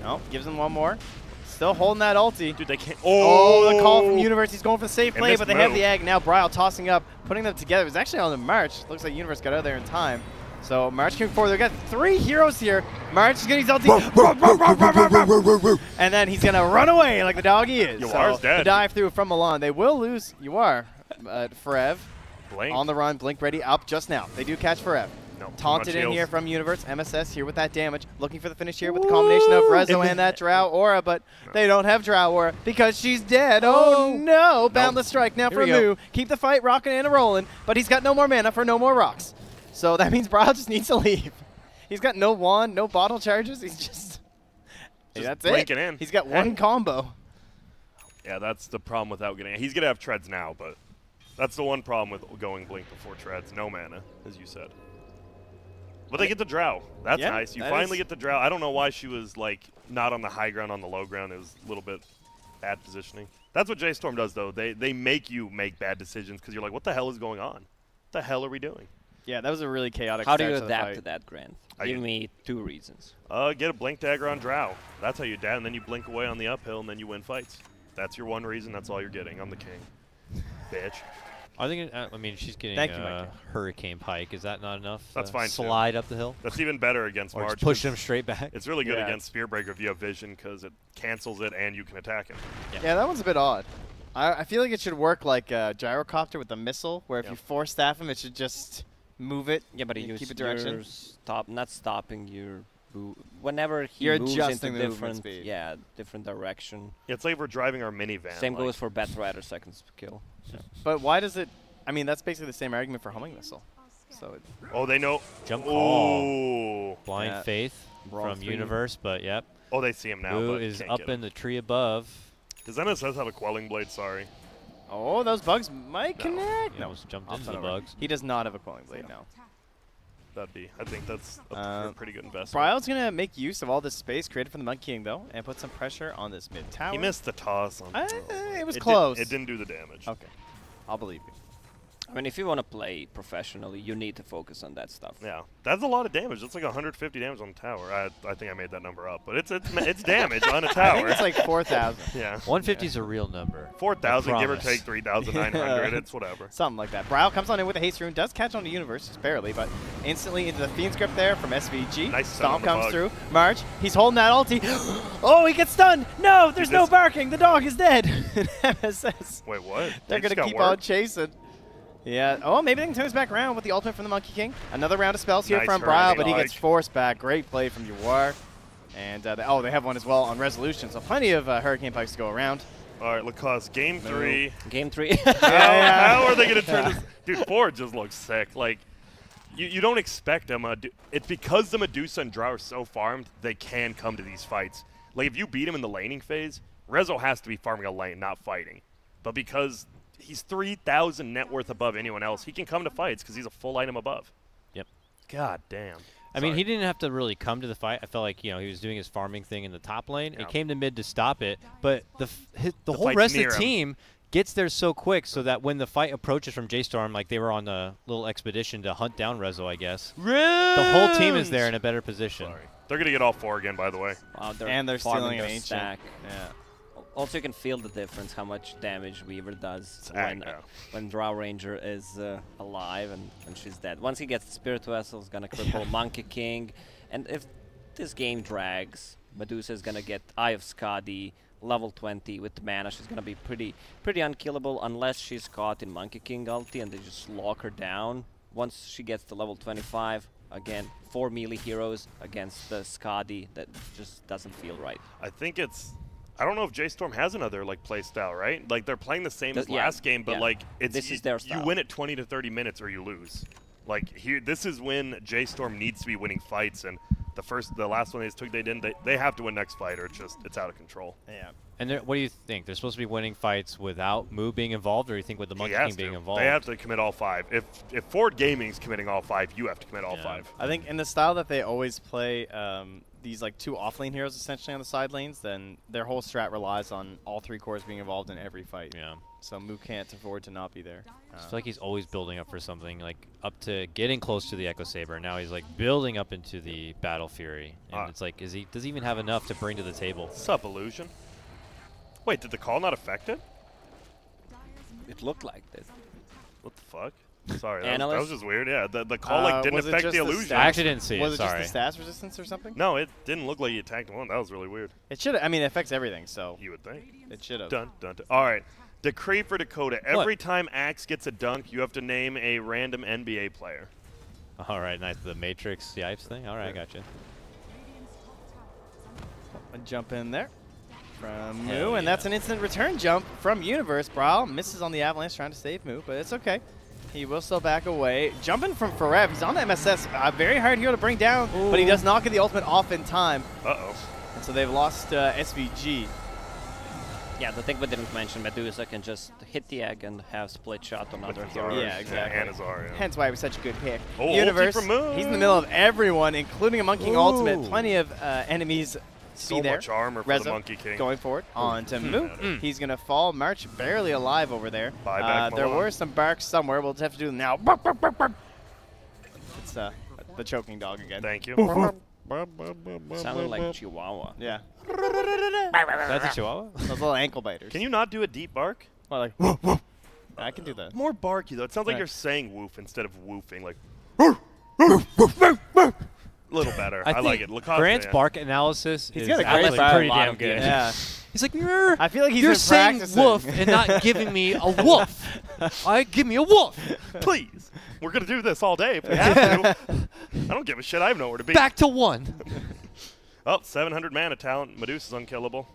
No, gives him one more. Still holding that ulti. Dude, they can't. Oh, the call from Universe. He's going for the safe And play, missed but they have Moo. the egg. Now Bryle tossing up, putting them together. It was actually on the March. Looks like Universe got out of there in time. So March coming forward. They've got 3 heroes here. March is getting his ulti. And then he's going to run away like the dog he is. Yawar's dead. The dive through from Milan. They will lose Yawar. Forev Blink. on the run. Blink ready up just now. They do catch Forev. No, too Taunted much in heals. here from Universe. MSS here with that damage. Looking for the finish here with the combination of Rezo and that Drow Aura, but they don't have Drow Aura because she's dead. Oh, no. Boundless Strike now Here for we go. Moo. Keep the fight rocking and rolling, but he's got no more mana for no more rocks. So that means Bryle just needs to leave. He's got no wand, no bottle charges. He's just that's blinking it. in. He's got one combo. Yeah, that's the problem without getting. He's gonna have treads now, but that's the one problem with going blink before treads. No mana, as you said. But they get the Drow. That's Yeah, nice. You that finally is- get the Drow. I don't know why she was like not on the high ground, on the low ground. It was a little bit bad positioning. That's what J.Storm does, though. They make you make bad decisions because you're like, what the hell is going on? What the hell are we doing? Yeah, that was a really chaotic How do start you to the adapt fight. to that, Grant? I- Give me 2 reasons. Get a blink dagger on Drow. That's how you adapt, and then you blink away on the uphill, and then you win fights. That's your one reason. That's all you're getting. I'm the king. Bitch. I think. I mean, she's getting Thank you, Mike. Hurricane Pike. Is that not enough? That's fine, too. Slide up the hill, That's even better against or March. just push 'cause him straight back. It's really good Yeah. against Spearbreaker if you have vision because it cancels it and you can attack him. Yeah, that one's a bit odd. I feel like it should work like a gyrocopter with a missile, where if you force staff him, it should just move it. Yeah, but and you keep a direction. not stopping your whenever he You're moves adjusting into the movement different, speed. yeah, different direction. It's like we're driving our minivan. Same like, goes for Batrider seconds to kill. But why does it? I mean, that's basically the same argument for homing missile. So Oh, they know. Jump call. Oh. Blind Yeah. Faith Brawl from 3. Universe, but yep. Oh, they see him now. Moo but is can't up get in him. the tree above. Does MSS have a quelling blade? Sorry. oh, those bugs might No. connect. He No, almost jumped I'll into turn the over. bugs. He does not have a quelling blade now. That'd be. I think that's a pretty good investment. Bryle's gonna make use of all this space created from the Mud King though, and put some pressure on this mid tower. He missed the toss. On It was it close. It didn't do the damage. Okay, I'll believe you. I mean, if you want to play professionally, you need to focus on that stuff. Yeah, that's a lot of damage. That's like 150 damage on the tower. I think I made that number up, but it's damage on a tower. I think it's like 4,000. Yeah, 150 is a real number. 4,000, give or take 3,900. It's whatever. Something like that. Bryle comes on in with a haste rune, does catch on to Universe, just barely, but instantly into the Fiend's Grip there from SVG. Nice Stomp comes through. March, he's holding that ulti. Oh, he gets stunned. No, there's no barking. The dog is dead. MSS. Wait, what? They're going to keep on chasing. Yeah. Oh, maybe they can turn this back around with the ultimate from the Monkey King. Another round of spells here from Bryle, but he gets forced back. Great play from Yuar. And, they have one as well on Resolution, so plenty of Hurricane Pikes to go around. All right, Lacoste, game 3. Game 3. How are they going to turn this? Dude, Ford just looks sick. Like, you don't expect them. It's because the Medusa and Drow are so farmed, they can come to these fights. Like, if you beat him in the laning phase, Rezo has to be farming a lane, not fighting. But because he's 3,000 net worth above anyone else, he can come to fights because he's a full item above. Yep. God damn. I mean, he didn't have to really come to the fight. I felt like, he was doing his farming thing in the top lane. It came to mid to stop it, but the whole rest of the team gets there so quick so that when the fight approaches from J.Storm, like they were on a little expedition to hunt down Rezo, I guess. The whole team is there in a better position. Sorry. They're going to get all 4 again, by the way. Wow, they're stealing an ancient stack. Yeah. Also, you can feel the difference, how much damage Weaver does when Drow Ranger is alive and when she's dead. Once he gets the Spirit Vessel, it's going to cripple Monkey King. And if this game drags, Medusa is going to get Eye of Skadi, level 20 with the mana. She's going to be pretty unkillable unless she's caught in Monkey King ulti and they just lock her down. Once she gets to level 25, again, 4 melee heroes against the Skadi, that just doesn't feel right. I don't know if J.Storm has another play style, right? Like they're playing the same as last game, but this is their style. You win at 20 to 30 minutes or you lose. Like this is when J.Storm needs to be winning fights, and the last one they didn't. They have to win next fight, or it's out of control. Yeah. And what do you think? They're supposed to be winning fights without Moo being involved, or do you think with the Monkey King being involved? They have to commit all 5. If Ford Gaming's committing all 5, you have to commit all 5. I think in the style that they always play, these 2 offlane heroes essentially on the side lanes, then their whole strat relies on all 3 cores being involved in every fight. Yeah. So Moo can't afford to not be there. I feel like he's always building up for something, up to getting close to the Echo Saber. Now he's building up into the Battle Fury, and it's like, does he even have enough to bring to the table? Sup, Illusion? Wait, did the call not affect it? It looked like this. What the fuck? Sorry, that was just weird. Yeah, the call didn't affect the illusion. I actually didn't see it. Was it sorry. just the stats resistance or something? No, it didn't look like he attacked one. That was really weird. It should. I mean, it affects everything. So you would think it should have. Dun dun dun. All right, decree for Dakota. Every time Axe gets a dunk, you have to name a random NBA player. All right, nice. The Matrix Yipes thing. All right, I got you. A jump in there from Moo, and that's an instant return jump from Universe. Bryle misses on the Avalanche trying to save Moo, but it's okay. He will still back away. Jumping from Forev. He's on the MSS. A very hard hero to bring down, but he does not get the ultimate off in time. Uh-oh. And so they've lost SVG. Yeah, the thing we didn't mention, Medusa can just hit the egg and have split shot on other heroes. Yeah, exactly. And Azar, yeah. Hence why it was such a good pick. Oh, Universe, from Moo. He's in the middle of everyone, including a Monkey King ultimate. Plenty of enemies so there. Much armor for the Monkey King. Going forward on to Moo. He's going to fall. March barely alive over there. There were some barks somewhere. We'll just have to do them now. It's the choking dog again. Thank you. Sounded like Chihuahua. Yeah. That's a Chihuahua? Those little ankle biters. Can you not do a deep bark? Well, I can do that. More barky, though. It sounds like you're saying woof instead of woofing. Like, a little better. I like it. Lacoste, Grant's bark analysis is got a actually pretty damn good. Yeah. He's like, I feel like you're saying woof and not giving me a woof. Give me a woof. Please. We're going to do this all day if we have to. I don't give a shit. I have nowhere to be. Back to 1. Oh, 700 mana talent. Medusa's unkillable.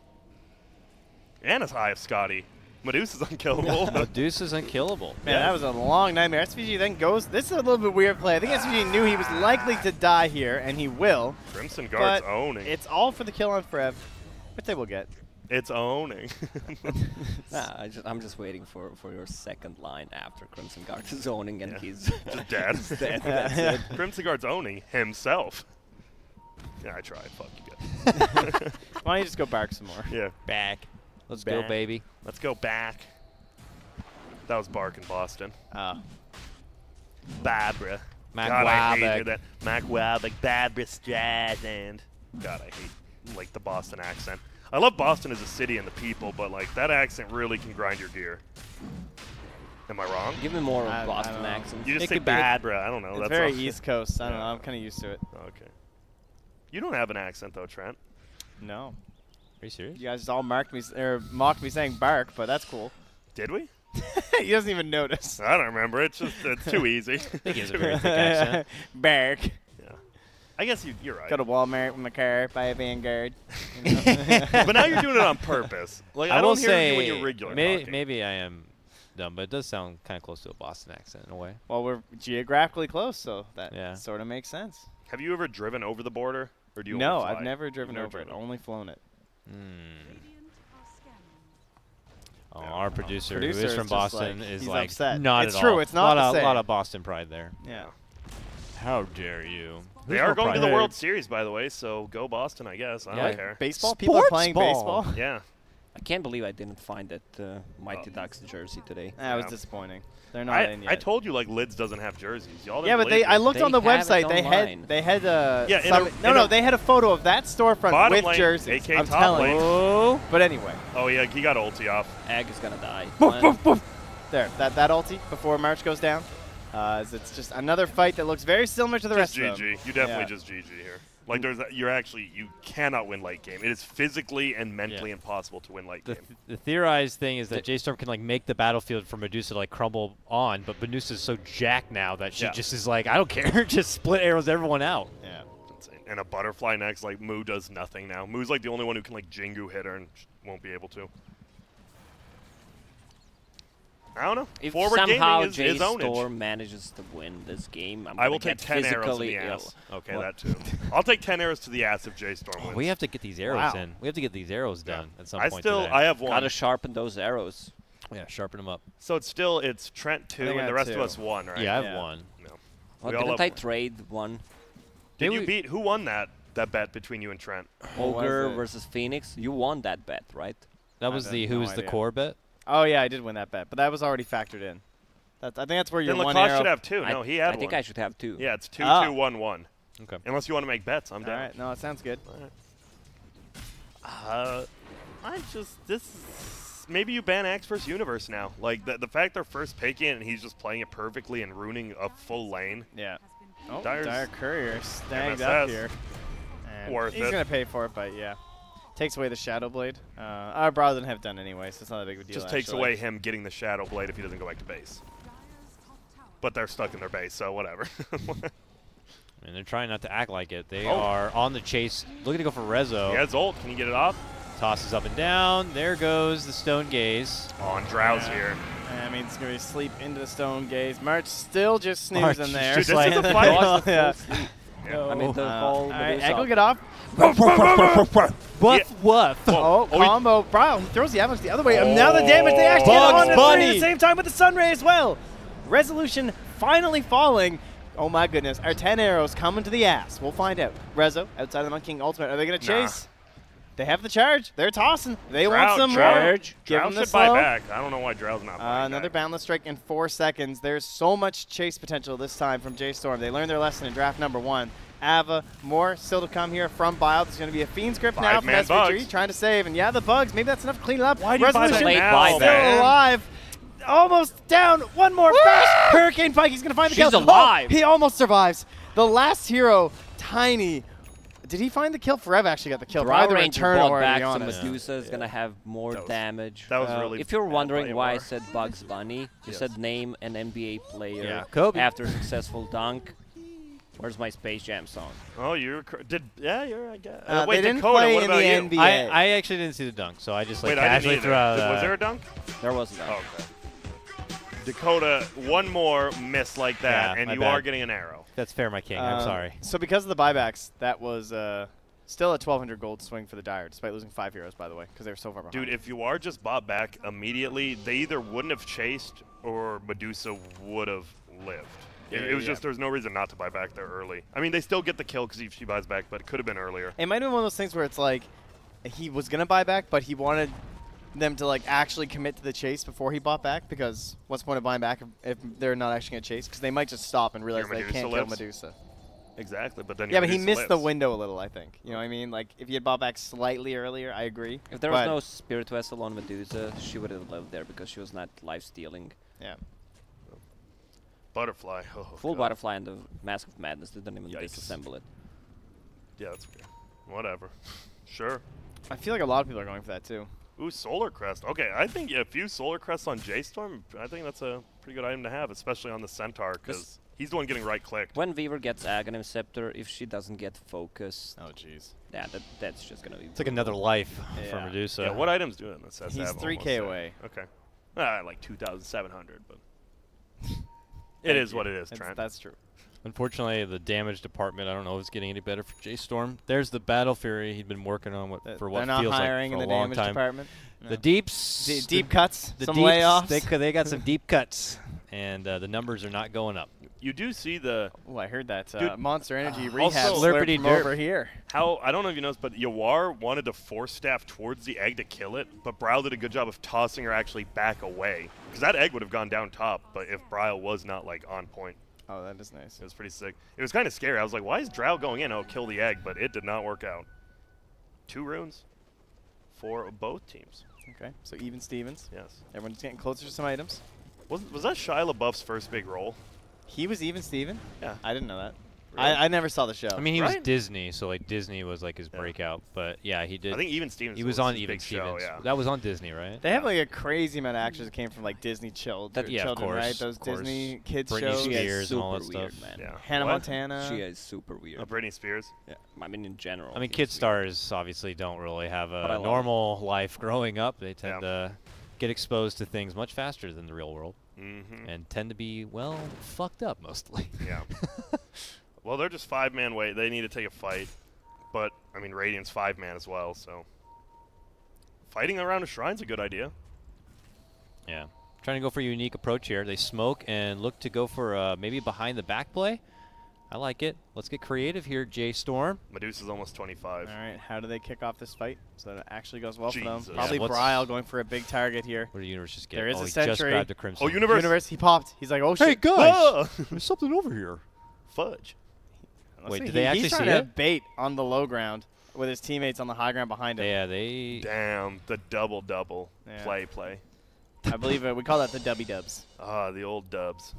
And a Eye of Skadi. Medusa's unkillable. Medusa's unkillable. Man, that was a long nightmare. SVG then goes. This is a little bit weird play. I think SVG knew he was likely to die here, and he will. Crimson Guard's owning. It's all for the kill on Forev, which they will get. It's owning. I'm just waiting for your second line after Crimson Guard is owning, and he's just dead. Dead. That's it. Crimson Guard's owning himself. Yeah, I tried. Fuck you guys. Why don't you just go bark some more? Yeah. Back. Let's go, baby. Let's go back. That was Bark in Boston. Oh. Barbara. Mac God, I hate Wabick. that. Mac Wabick, Barbara Streisand. God, I hate like the Boston accent. I love Boston as a city and the people, but like that accent really can grind your gear. Am I wrong? Give me more of Boston accent. You just say Barbara. I don't know. It's That's very all. East Coast. I don't know. I'm kind of used to it. Okay. You don't have an accent though, Trent. No. Are you serious? You guys just all mocked me saying bark, but that's cool. Did we? He doesn't even notice. I don't remember. It's too easy. I think he has a very thick accent. Bark. Yeah. I guess you're right. Go to Walmart with my car, buy a Vanguard. But now you're doing it on purpose. Like I will don't hear say, you when you're regular talking. maybe I am dumb, but it does sound kind of close to a Boston accent in a way. Well, we're geographically close, so that sort of makes sense. Have you ever driven over the border, or do you? No, only fly? I've never driven over it. Only flown it. Oh, our producer who is from Boston is he's like upset. not It's at true. all. It's not the a same. lot of Boston pride there. Yeah. How dare you? They are going to the World Series, by the way, so go Boston, I guess. I don't care. Baseball? People are playing baseball? Yeah. I can't believe I didn't find that Mighty Ducks jersey today. That was disappointing. They're not in yet. I told you like Lids doesn't have jerseys. Y'all yeah, but I looked on the website. They had they had a photo of that storefront with jerseys. I'm telling you. But anyway. Oh yeah, he got ulti off. Egg is gonna die. Boof, boof, boof. There, that ulti before March goes down. It's just another fight that looks very similar to the rest of them. GG. You definitely just GG here. Like you cannot win late game. It is physically and mentally impossible to win late game. The theorized thing is that J.Storm can like make the battlefield for Medusa to like crumble on, but Medusa's so jacked now that she just is like, I don't care, just split arrows everyone out. Yeah. That's insane. And a butterfly next, like Moo does nothing now. Moo's like the only one who can like Jingu hit her and won't be able to. I don't know. If Forward somehow gaming is ownage. J.Storm manages to win this game, I will take 10 arrows in the ass. Okay, that too. I'll take 10 arrows to the ass if J.Storm wins. We have to get these arrows in. We have to get these arrows done at some point today. I have one. Gotta sharpen those arrows. Yeah, sharpen them up. So it's Trent 2 and the rest of us 1, right? Yeah, I have 1. No. Well, didn't I trade 1? Did you beat? Who won that bet between you and Trent? Ogre versus Phoenix. You won that bet, right? That was who was the core bet? Oh yeah, I did win that bet, but that was already factored in. I think that's where your then one Lacoste arrow. should have 2. No, he had 1. I think I should have 2. Yeah, it's 2, 2, 1, 1. Okay. Unless you want to make bets, I'm down. All right, no, it sounds good. All right. Maybe you ban Axe vs. Universe now. Like the fact they're first picking it and he's just playing it perfectly and ruining a full lane. Yeah. Oh, Dire Courier snagged MSS. up here. And Worth he's gonna pay for it, but yeah. Takes away the Shadow Blade. Our brother didn't have done anyway, so it's not a big deal. Just takes away him getting the Shadow Blade if he doesn't go back to base. But they're stuck in their base, so whatever. And they're trying not to act like it. They are on the chase, looking to go for Rezo. He has ult. Can you get it off? Tosses up and down. There goes the Stone Gaze. On Drow's here. I mean, it's going to sleep into the Stone Gaze. March still just snoozing there. Dude, this is a fight. Yeah. I mean, the whole Egg will get off. Woof. Oh, combo. Bro, he throws the avalanche the other way. Now the damage they actually get on at the same time with the Sunray as well. Resolution finally falling. Oh my goodness. Our 10 arrows coming to the ass. We'll find out. Rezo, outside of the Monkey King ultimate. Are they going to chase? They have the charge. They're tossing. They want some charge. Give them the should slow. buy back. I don't know why Drow's not buying another back. boundless strike in 4 seconds. There's so much chase potential this time from J.Storm. They learned their lesson in draft number 1. Ava, more still to come here from Bio. There's going to be a Fiend's Grip now from SVG trying to save. And yeah, the bugs. Maybe that's enough to clean it up. Why do you buy that now? Still alive. Almost down. One more bash. Hurricane Pike. He's going to find the kill. She's alive. Oh, he almost survives. The last hero, Tiny. Did he find the kill? Forever actually got the kill. Draw Ranger return or back, to be so honest. Medusa is going to have more damage. That was really if you're bad wondering play why I war. said Bugs Bunny, you said name an NBA player Kobe. after a successful dunk. Where's my Space Jam song? Oh, you're I guess. They wait, didn't Dakota, play what in about the you? NBA. I actually didn't see the dunk, so I just like Wait, I casually didn't threw either. out. Was there a dunk? There wasn't. Oh, okay. Dakota, one more miss like that, Yeah, and my you bad. are getting an arrow. That's fair, my king. I'm sorry. So because of the buybacks, that was still a 1,200 gold swing for the Dire, despite losing 5 heroes, by the way, because they were so far behind. Dude, if you are just bought back immediately, they either wouldn't have chased or Medusa would have lived. It was just, there's no reason not to buy back there early. I mean, they still get the kill because she buys back, but it could have been earlier. It might have been one of those things where it's like he was going to buy back, but he wanted them to like actually commit to the chase before he bought back, because what's the point of buying back if they're not actually going to chase? Because they might just stop and realize they can't kill Medusa. Exactly, but then yeah, but he missed the window a little, I think. You know what I mean? Like, if he had bought back slightly earlier, I agree. If there was no Spirit Vessel on Medusa, she would have lived there because she was not life-stealing. Yeah. Butterfly. Oh, Full Butterfly and the Mask of Madness didn't even disassemble it. Yeah, that's okay. Whatever. Sure. I feel like a lot of people are going for that, too. Ooh, Solar Crest. Okay, I think a few Solar Crests on J.Storm, I think that's a pretty good item to have, especially on the Centaur, because he's the one getting right-clicked. When Weaver gets Aghanim Scepter, if she doesn't get focused... Oh, jeez. Yeah, that's just going to be... It's like another life for Medusa. Yeah, what items do it in this? He's 3K away. Okay. Like 2,700, but... It is what it is, Trent. That's true. Unfortunately, the damage department, I don't know if it's getting any better for J.Storm. There's the Battle Fury he'd been working on for what feels like for a long time. They're not hiring in the damage department? No. The deeps. Deep cuts, some layoffs. They got some deep cuts, and the numbers are not going up. You do see the... Oh, I heard that Monster Energy rehab slurp from over here. I don't know if you noticed, but Yawar wanted to force staff towards the egg to kill it, but Bryle did a good job of tossing her actually back away. Because that egg would have gone down top, but if Bryle was not, like, on point. Oh, that is nice. It was pretty sick. It was kind of scary. I was like, why is Drow going in? Oh, kill the egg, but it did not work out. 2 runes for both teams. Okay, so even Stevens. Yes. Everyone's getting closer to some items. Was that Shia LaBeouf's first big role? He was even Steven? Yeah. I didn't know that. Really? I never saw the show. I mean, he was Disney, so like Disney was like his breakout. But yeah, he did. I think Even Stevens. He was on Even Stevens. Show, yeah. That was on Disney, right? They have like a crazy amount of actors that came from like Disney children, of course, right? Those Disney kids Britney shows. Spears and all that weird, stuff. Man. Yeah. Hannah Montana. She is super weird. Oh, Britney Spears. Yeah. I mean, in general. I mean, kid stars obviously don't really have a normal life growing up. They tend to get exposed to things much faster than the real world, and tend to be fucked up mostly. Yeah. Well, they're just 5-man weight. They need to take a fight. But, I mean, Radiant's 5-man as well, so... Fighting around a shrine's a good idea. Yeah. Trying to go for a unique approach here. They smoke and look to go for maybe behind the back play. I like it. Let's get creative here, J.Storm. Medusa's almost 25. All right, how do they kick off this fight so that it actually goes well for them? Jesus. Probably Bryle going for a big target here. What did Universe just get? There is a he sentry. just grabbed the Crimson. Oh, Universe! He popped. He's like, oh, shit. Hey, guys! There's something over here. Fudge. Wait, did they actually he's see trying to it? bait on the low ground with his teammates on the high ground behind him. Yeah, they... Damn, the double-double. Yeah. Play. I believe we call that the Dubby Dubs. Ah, the old dubs.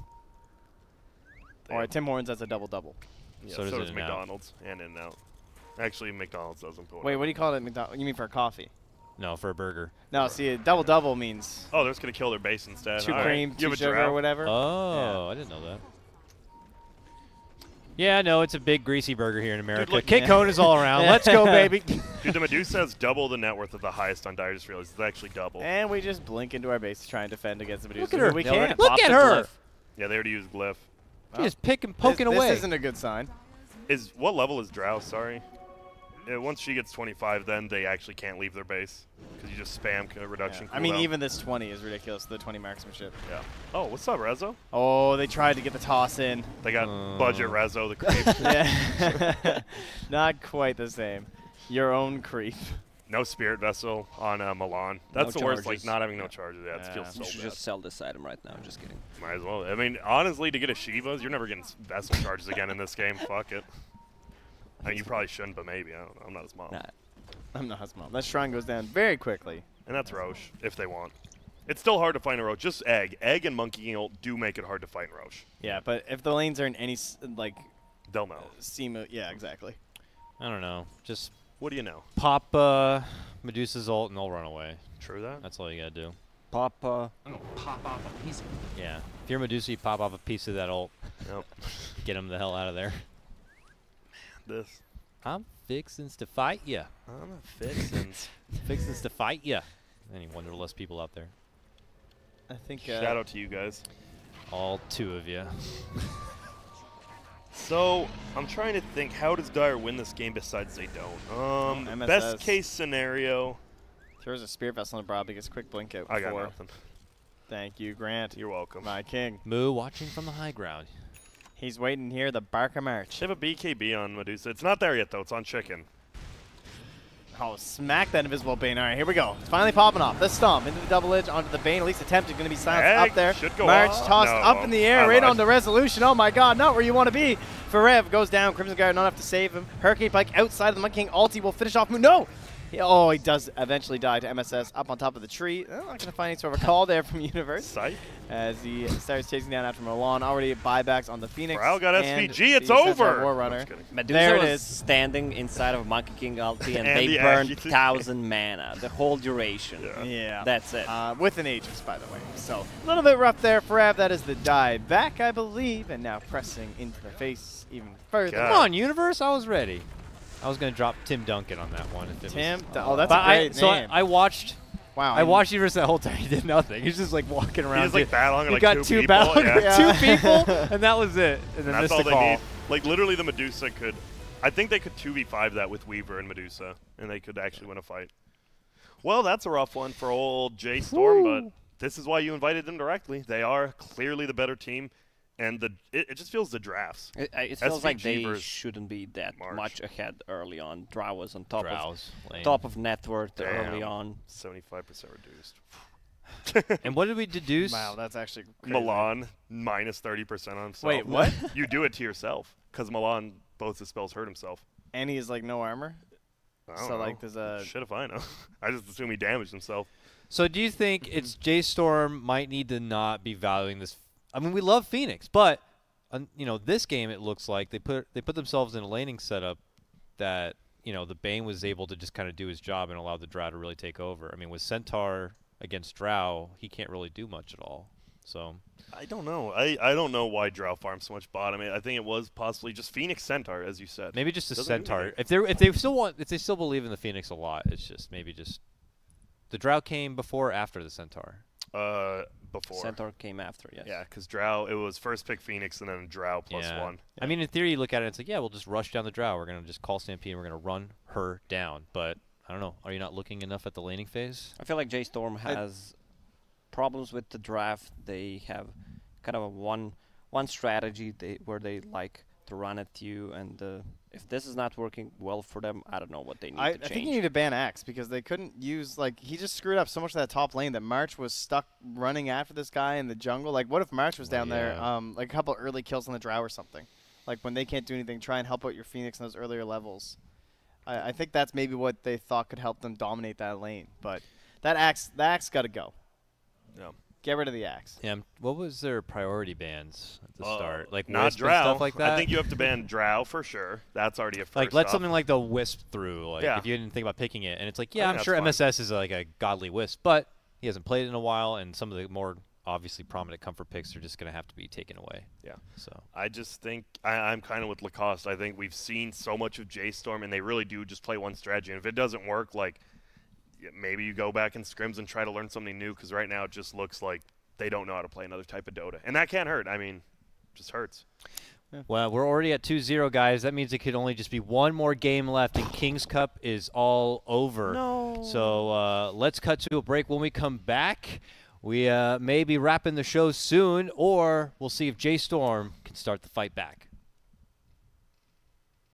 Or at Tim Hortons, that's a double-double. Yeah, so does McDonald's and In-N-Out. Actually, McDonald's doesn't. But wait, what do you call it? You mean for a coffee? No, for a burger. No, see, a double-double means... Oh, they're just going to kill their base instead. 2 cream, 2 sugar, or whatever. Oh, I didn't know that. Yeah, no, it's a big greasy burger here in America. Dude, Kid Cone is all around. Let's go, baby. Dude, the Medusa has double the net worth of the highest on Dire. I just realized it's actually double. And we just blink into our base to try and defend against the Medusa. Look at her. We can't. Look at her. Yeah, they already used Glyph. She is poking away. This isn't a good sign. What level is Drow? Sorry. Once she gets 25, then they actually can't leave their base because you just spam reduction. Yeah. I mean, even this 20 is ridiculous. The 20 marksmanship. Yeah. Oh, what's up, Rezo? Oh, they tried to get the toss in. They got budget Rezo, the creep. Yeah. Not quite the same. Your own creep. No Spirit Vessel on Milan. That's no the worst, charges. like not having no charges. Yeah, it feels so You should bad. just sell this item right now. Just kidding. Might as well. I mean, honestly, to get a Shivas, you're never getting Vessel charges again in this game. Fuck it. I mean, you probably shouldn't, but maybe. I don't know. I'm not as mom. Nah. I'm not as mom. That shrine goes down very quickly. And that's Roche, if they want. It's still hard to find a Roche. Just Egg. Egg and Monkey King ult do make it hard to find Roche. Yeah, but if the lanes are in any, like... They'll know. Yeah, exactly. I don't know. Just what do you know? pop Medusa's ult and they'll run away. True that? That's all you gotta do. Pop. I'm gonna pop off a piece of it. Yeah. If you're Medusa, you pop off a piece of that ult. Yep. Get him the hell out of there. This. I'm fixins to fight ya. I'm a fixins. Fixins to fight ya. Any wonderless people out there. I think... Shout out to you guys. All 2 of you. So, I'm trying to think, how does Dire win this game besides they don't? Best case scenario. Throws a Spirit Vessel on the broad, gets a quick blink out. I got nothing. Thank you, Grant. You're welcome. My king. Moo watching from the high ground. He's waiting here, the Barker March. They have a BKB on Medusa. It's not there yet, though. It's on Chicken. Oh, smack that invisible Bane. All right, here we go. It's finally popping off. The stomp into the double edge onto the Bane. At least attempted. Going to be silenced up there. March tossed up in the air, right on the resolution. Oh my god, not where you want to be. Ferev goes down. Crimson Guard not enough to save him. Hurricane Pike outside of the Monkey King. Ulti will finish off. No! He does eventually die to MSS up on top of the tree. I'm not going to find any sort of a call there from Universe. Psych. As he starts chasing down after Milan. Already buybacks on the Phoenix. Drow got SVG. It's over. War Runner. Medusa there it was is. standing inside of Monkey King ulti, and they burned 1,000 mana the whole duration. Yeah. That's it. With an Aegis, by the way. So a little bit rough there for Rav. That is the die back, I believe, and now pressing into the face even further. Come on, Universe. I was ready. I was going to drop Tim Duncan on that one. If Tim? That's a great name. So I watched... Wow. I watched Universe that whole time. He did nothing. He's just like walking around. He's like battling like got two people. Two people, and that was it. And then that's missed all the they call. need. Like literally, the Medusa could. I think they could 2v5 that with Weaver and Medusa, and they could actually win a fight. Well, that's a rough one for old J.Storm, but this is why you invited them directly. They are clearly the better team. And it just feels the drafts. It feels like they shouldn't be that much ahead early on. Drow was on top of net worth early on. 75% reduced. And what did we deduce? Wow, that's actually crazy. Milan minus 30% on himself. Wait, what? You do it to yourself because Milan both his spells hurt himself. And he has like no armor. So like there's a shit if I know. I just assume he damaged himself. So do you think it's J.Storm might need to not be valuing this? I mean, we love Phoenix, but you know, this game it looks like they put themselves in a laning setup that the Bane was able to just kind of do his job and allow the Drow to really take over. I mean, with Centaur against Drow, he can't really do much at all. So I don't know. I don't know why Drow farms so much bot. I mean, I think it was possibly just Phoenix Centaur, as you said. Maybe just a Centaur. If they still believe in the Phoenix a lot, it's just maybe just the Drow came before or after the Centaur. Before. Centaur came after, yes. Yeah, because Drow, it was first pick Phoenix and then Drow +1. Yeah. I mean, in theory, you look at it, it's like, yeah, we'll just rush down the Drow. We're going to just call Stampede and we're going to run her down. But I don't know. Are you not looking enough at the laning phase? I feel like J.Storm has problems with the draft. They have kind of a one strategy where they like to run at you, and if this is not working well for them, I don't know what they need to change. I think you need to ban Axe because they couldn't use, like, he just screwed up so much of that top lane that March was stuck running after this guy in the jungle. Like, what if March was down there, like a couple early kills on the Drow or something? Like, when they can't do anything, try and help out your Phoenix in those earlier levels. I think that's maybe what they thought could help them dominate that lane. But the Axe got to go. Yeah. Get rid of the Axe. Yeah. What was their priority bans at the start? Like not Wisp Drow. And stuff like that? I think you have to ban Drow for sure. That's already a first. Like let something like the Wisp through. Like if you didn't think about picking it, and it's like, yeah, I'm sure MSS is like a godly Wisp, but he hasn't played it in a while, and some of the more obviously prominent comfort picks are just going to have to be taken away. Yeah. So I just think I'm kind of with Lacoste. I think we've seen so much of J.Storm, and they really do just play one strategy. And if it doesn't work, like maybe you go back in scrims and try to learn something new, because right now it just looks like they don't know how to play another type of Dota. And that can't hurt. I mean, it just hurts. Yeah. Well, we're already at 2-0, guys. That means it could only just be one more game left, and King's Cup is all over. No. So let's cut to a break. When we come back, we may be wrapping the show soon, or we'll see if J.Storm can start the fight back.